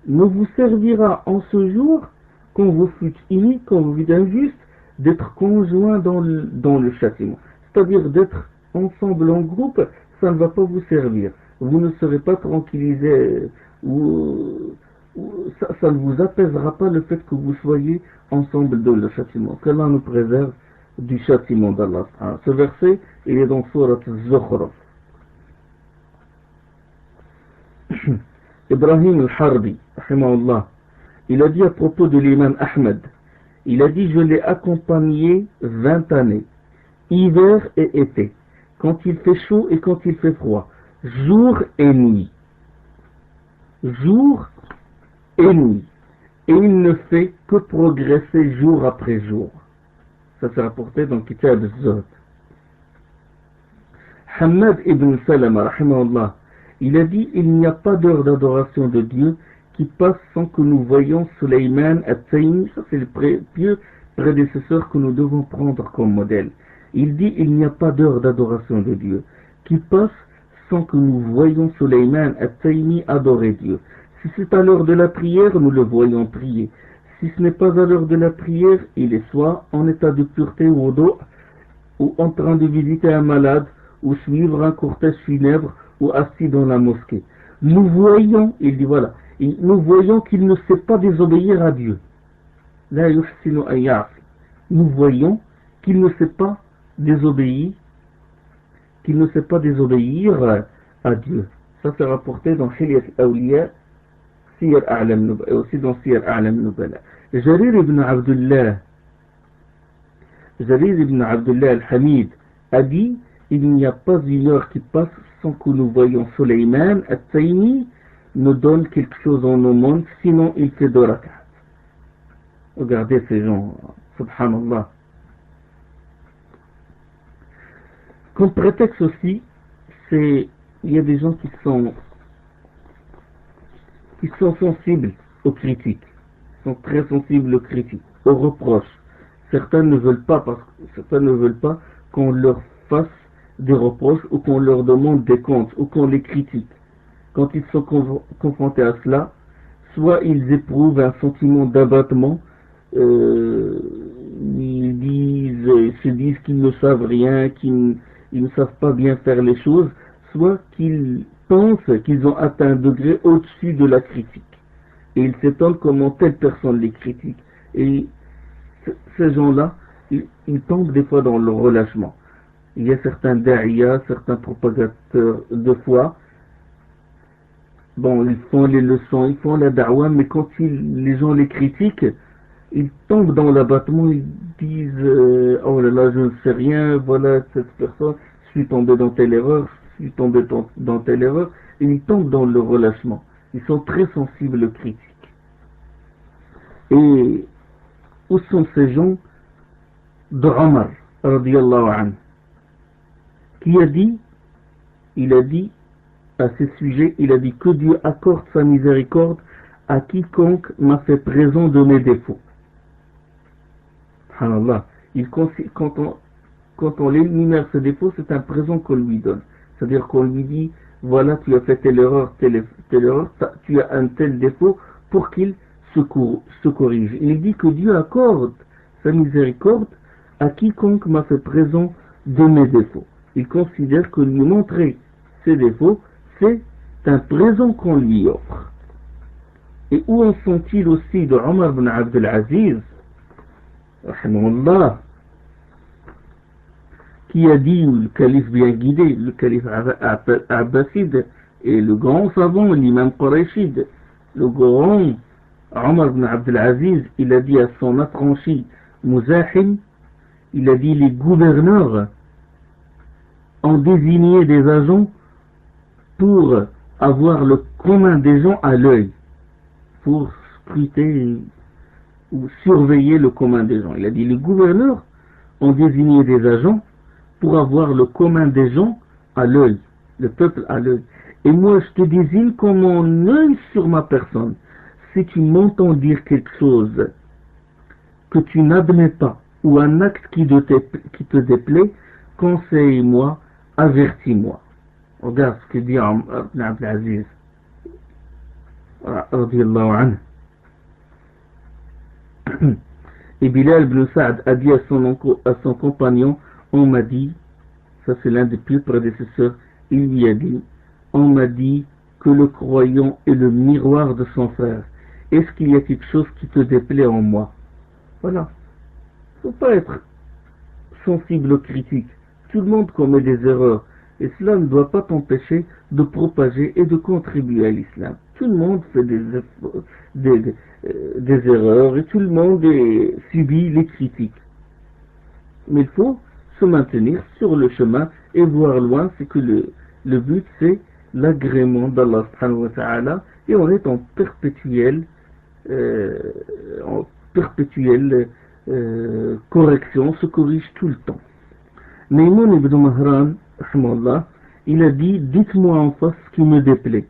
ne vous servira en ce jour, quand vous fûtes inique, quand vous fûtes injuste, d'être conjoint dans le châtiment. C'est-à-dire d'être ensemble en groupe, ça ne va pas vous servir. Vous ne serez pas tranquillisé, ça ne vous apaisera pas le fait que vous soyez ensemble dans le châtiment. Qu'Allah nous préserve du châtiment d'Allah. Ce verset, il est dans Surat Az-Zukhruf. Ibrahim al-Harbi, rahimahullah, il a dit à propos de l'imam Ahmed, il a dit, je l'ai accompagné 20 années, hiver et été, quand il fait chaud et quand il fait froid, jour et nuit. Jour et nuit. Et il ne fait que progresser jour après jour. Ça s'est rapporté dans Kitab al-Zuhd. Hamad ibn Salama, rahimahullah, il a dit, il n'y a pas d'heure d'adoration de Dieu qui passe sans que nous voyions Sulayman at-Taymi, ça c'est le pieux prédécesseur que nous devons prendre comme modèle. Il dit, il n'y a pas d'heure d'adoration de Dieu qui passe sans que nous voyions Sulayman at-Taymi adorer Dieu. Si c'est à l'heure de la prière, nous le voyons prier. Si ce n'est pas à l'heure de la prière, il est soit en état de pureté ou au dos, ou en train de visiter un malade, ou suivre un cortège funèbre, ou assis dans la mosquée. Nous voyons, il dit voilà, nous voyons qu'il ne sait pas désobéir à Dieu. La yuhsinu an ya'si. Nous voyons qu'il ne sait pas désobéir, à Dieu. Ça c'est rapporté dans Hilyat al-Awliya, Siyar A'lam Nubala, et aussi dans Siyar A'lam Nubala. Jarir ibn Abdullah al-Hamid a dit, il n'y a pas une heure qui passe sans que nous voyons Sulayman at-Taymi nous donne quelque chose en aumône, sinon il fait 2 rak'at. Regardez ces gens, subhanallah. Comme prétexte aussi, il y a des gens qui sont sensibles aux critiques, sont très sensibles aux critiques, aux reproches. Certains ne veulent pas qu'on leur fasse des reproches ou qu'on leur demande des comptes ou qu'on les critique. Quand ils sont confrontés à cela, soit ils éprouvent un sentiment d'abattement, ils se disent qu'ils ne savent rien, qu'ils ils ne savent pas bien faire les choses, soit qu'ils pensent qu'ils ont atteint un degré au-dessus de la critique. Et ils s'étonnent comment telle personne les critique. Et ces gens-là, ils tombent des fois dans le relâchement. Il y a certains da'iyas, certains propagateurs de foi. Bon, ils font les leçons, ils font la da'wa, mais quand les gens les critiquent, ils tombent dans l'abattement, ils disent oh là là, je ne sais rien, voilà cette personne, je suis tombé dans telle erreur, je suis tombé dans telle erreur, et ils tombent dans le relâchement. Ils sont très sensibles aux critiques. Et où sont ces gens de Omar, radiyallahu anhu, qui a dit, il a dit à ce sujet, il a dit que Dieu accorde sa miséricorde à quiconque m'a fait présent de mes défauts. Subhanallah. Quand on énumère ses défauts, c'est un présent qu'on lui donne. C'est-à-dire qu'on lui dit, voilà, tu as fait telle erreur, tu as un tel défaut pour qu'il se corrige. Il dit que Dieu accorde sa miséricorde à quiconque m'a fait présent de mes défauts. Il considère que lui montrer ses défauts, c'est un présent qu'on lui offre. Et où en sont-ils aussi de Omar ibn Abdel Aziz, rahimahullah, qui a dit, le calife bien guidé, le calife Abbaside, et le grand savant, l'imam Qurayshid, le grand Omar ibn Abdel Aziz, il a dit à son affranchi Muzahim, il a dit les gouverneurs ont désigné des agents pour avoir le commun des gens à l'œil, pour scruter ou surveiller le commun des gens. Il a dit les gouverneurs ont désigné des agents pour avoir le commun des gens à l'œil, le peuple à l'œil. Et moi je te désigne comme mon œil sur ma personne. Si tu m'entends dire quelque chose que tu n'admets pas, ou un acte qui te déplaît, conseille-moi, avertis-moi. Regarde ce que dit Ibn Abdel Aziz, radiyallahu anhu. Et Bilal ibn Sa'd a dit à son compagnon, on m'a dit, ça c'est l'un des plus prédécesseurs, il lui a dit, on m'a dit que le croyant est le miroir de son frère. Est-ce qu'il y a quelque chose qui te déplaît en moi? Voilà. Il ne faut pas être sensible aux critiques. Tout le monde commet des erreurs. Et cela ne doit pas t'empêcher de propager et de contribuer à l'islam. Tout le monde fait des erreurs et tout le monde subit les critiques. Mais il faut se maintenir sur le chemin et voir loin. C'est que le but c'est l'agrément d'Allah subhanahu wa ta'ala, et on est en perpétuelle correction, on se corrige tout le temps. Maïmoun ibn Mahran, il a dit, dites-moi en face ce qui me déplaît,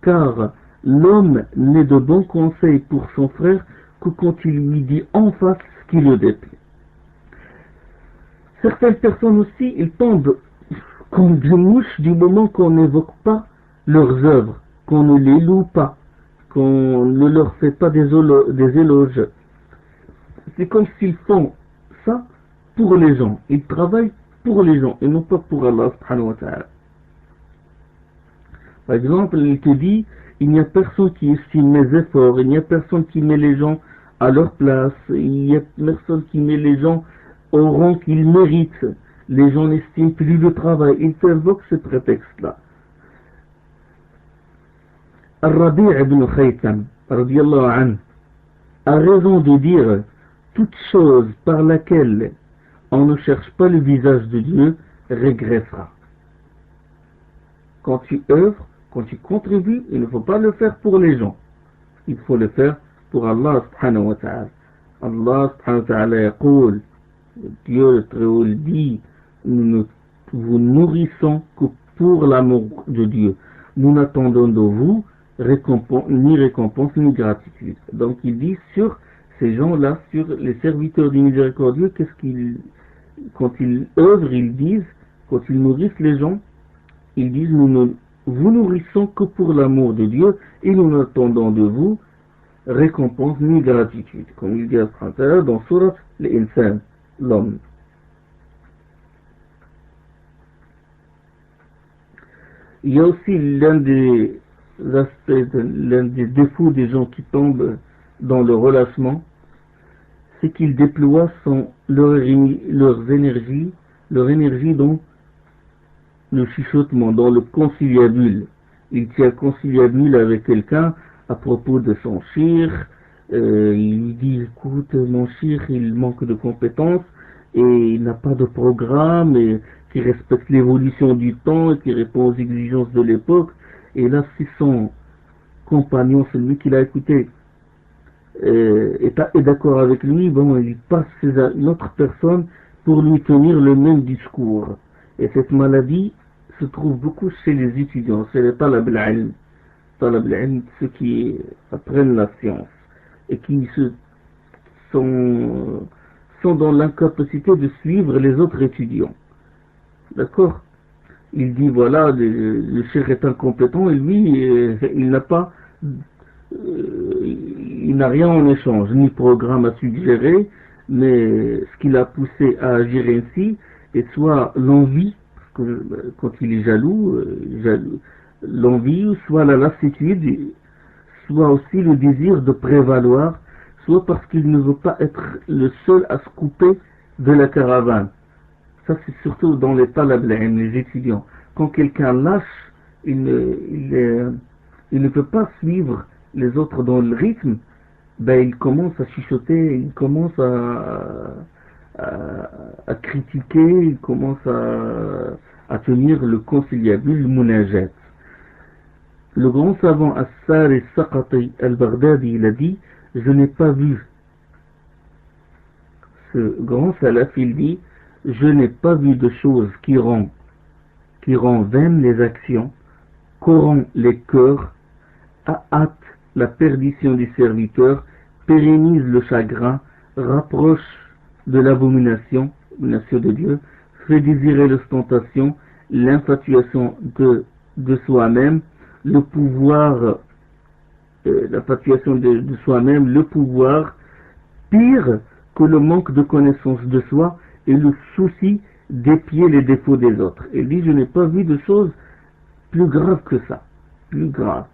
car l'homme n'est de bons conseils pour son frère que quand il lui dit en face ce qui le déplaît. Certaines personnes aussi, ils tombent comme des mouches du moment qu'on n'évoque pas leurs œuvres, qu'on ne les loue pas, qu'on ne leur fait pas des éloges. C'est comme s'ils font ça pour les gens. Ils travaillent pour les gens et non pas pour Allah subhanahu wa ta'ala. Par exemple, il te dit, il n'y a personne qui estime mes efforts, il n'y a personne qui met les gens à leur place, il n'y a personne qui met les gens au rang qu'ils méritent. Les gens n'estiment plus le travail. Il t'invoque ce prétexte-là. Al-Rabi' ibn Khaytham, radiyallahu anhu, a raison de dire toute chose par laquelle on ne cherche pas le visage de Dieu régressera. Quand tu œuvres, quand tu contribues, il ne faut pas le faire pour les gens. Il faut le faire pour Allah subhanahu wa ta'ala. Allah subhanahu wa ta'ala yaqul, Dieu le Très-Haut dit, nous ne vous nourrissons que pour l'amour de Dieu. Nous n'attendons de vous ni récompense ni gratitude. Donc il dit sur ces gens-là, sur les serviteurs du miséricordieux, quand ils œuvrent, ils disent, quand ils nourrissent les gens, ils disent, nous ne vous nourrissons que pour l'amour de Dieu et nous n'attendons de vous récompense ni gratitude. Comme il dit dans Surat Al-Insan, l'homme. Il y a aussi l'un des aspects, l'un des défauts des gens qui tombent dans le relâchement, c'est qu'ils déploient leur énergie dans le chuchotement, dans le conciliabule. Il tient conciliabule avec quelqu'un à propos de son shir, il lui dit écoute mon shir il manque de compétences et il n'a pas de programme et qui respecte l'évolution du temps et qui répond aux exigences de l'époque, et là si son compagnon, celui qui l'a écouté, est d'accord avec lui, bon, il passe à une autre personne pour lui tenir le même discours. Et cette maladie se trouve beaucoup chez les étudiants, chez les talab al-ilm, ceux qui apprennent la science et qui sont dans l'incapacité de suivre les autres étudiants. D'accord? Il dit voilà, le cheikh est incompétent et lui, il n'a rien en échange, ni programme à suggérer, mais ce qui l'a poussé à agir ainsi est soit l'envie, parce que quand il est jaloux, l'envie, soit la lassitude, soit aussi le désir de prévaloir, soit parce qu'il ne veut pas être le seul à se couper de la caravane. Ça, c'est surtout dans les talab al-ilm, les étudiants. Quand quelqu'un lâche, il ne peut pas suivre les autres dans le rythme, ben il commence à chuchoter, il commence à critiquer, il commence à tenir le conciliabule munajat. Le grand savant As-Sari Saqati al-Baghdadi, il a dit, je n'ai pas vu, ce grand salaf, il dit, je n'ai pas vu de choses qui rend vaines les actions, corrompt les cœurs, hâte la perdition du serviteur, pérennise le chagrin, rapproche de l'abomination de Dieu, fait désirer l'ostentation, l'infatuation de soi-même, le pouvoir, l'infatuation de soi-même, le pouvoir, pire que le manque de connaissance de soi et le souci d'épier les défauts des autres. Il dit, je n'ai pas vu de choses plus graves que ça, plus graves,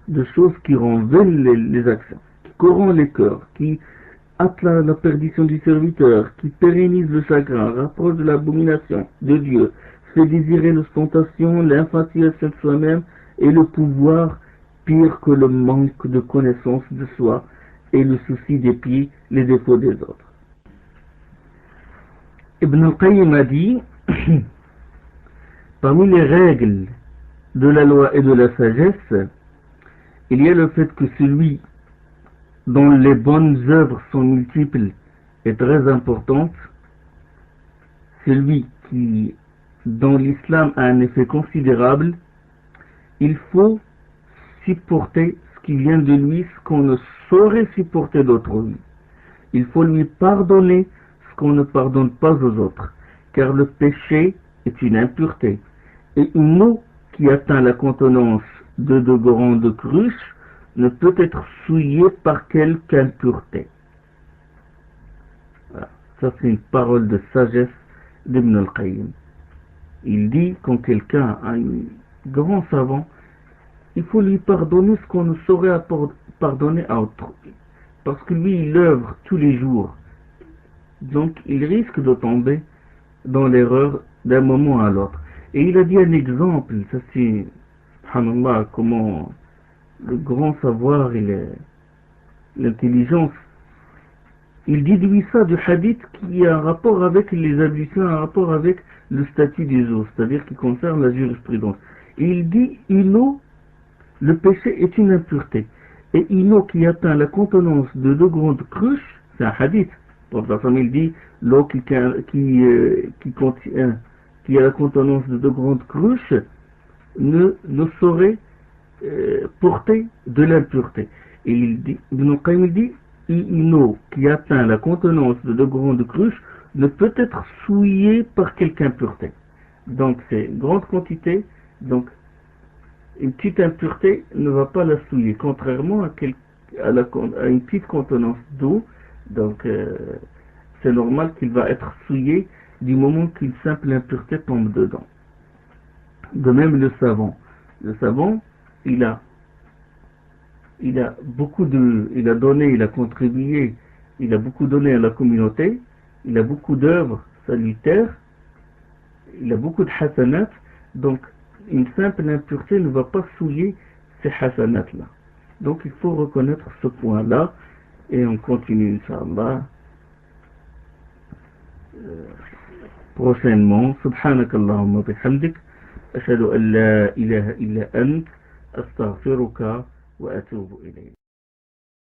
de choses qui rendent vaines les actions, qui corrompent les cœurs, qui hâtent la perdition du serviteur, qui pérennisent le chagrin, rapproche de l'abomination de Dieu, fait désirer l'ostentation, l'infatuation de soi-même et le pouvoir, pire que le manque de connaissance de soi et le souci d'épier les défauts des autres. Ibn al-Qayyim a dit, parmi les règles de la loi et de la sagesse, il y a le fait que celui dont les bonnes œuvres sont multiples et très importantes, celui qui, dans l'islam, a un effet considérable, il faut supporter ce qui vient de lui, ce qu'on ne saurait supporter d'autrui. Il faut lui pardonner ce qu'on ne pardonne pas aux autres, car le péché est une impureté. Et une eau qui atteint la contenance de grandes cruches ne peut être souillée par quelque impureté. Voilà. Ça, c'est une parole de sagesse d'Ibn al-Qayyim. Il dit, quand quelqu'un a un grand savant, il faut lui pardonner ce qu'on ne saurait pardonner à autrui. Parce que lui, il œuvre tous les jours. Donc, il risque de tomber dans l'erreur d'un moment à l'autre. Et il a dit un exemple, ça c'est, subhanallah, comment le grand savoir et l'intelligence, il déduit ça du hadith qui a un rapport avec les ablutions, un rapport avec le statut des eaux, c'est-à-dire qui concerne la jurisprudence. Et il dit, une eau, le péché est une impureté. Et une eau qui atteint la contenance de 2 grandes cruches, c'est un hadith. Donc la famille dit, l'eau qui a la contenance de 2 grandes cruches ne saurait porter de l'impureté. Et il dit, une eau qui atteint la contenance de 2 grandes cruches ne peut être souillée par quelque impureté. Donc c'est grande quantité, donc une petite impureté ne va pas la souiller, contrairement à une petite contenance d'eau. Donc c'est normal qu'il va être souillé du moment qu'une simple impureté tombe dedans. De même le savant, Le savant, il a donné, il a contribué, il a beaucoup donné à la communauté, il a beaucoup d'œuvres salutaires, il a beaucoup de hasanat, donc une simple impureté ne va pas souiller ces hasanat-là. Donc il faut reconnaître ce point-là, et on continue, Inch'Allah, prochainement. Subhanakallahumma bihamdik, ashhadu an la ilaha illa ant, astaghfiruka wa atubu ilayk.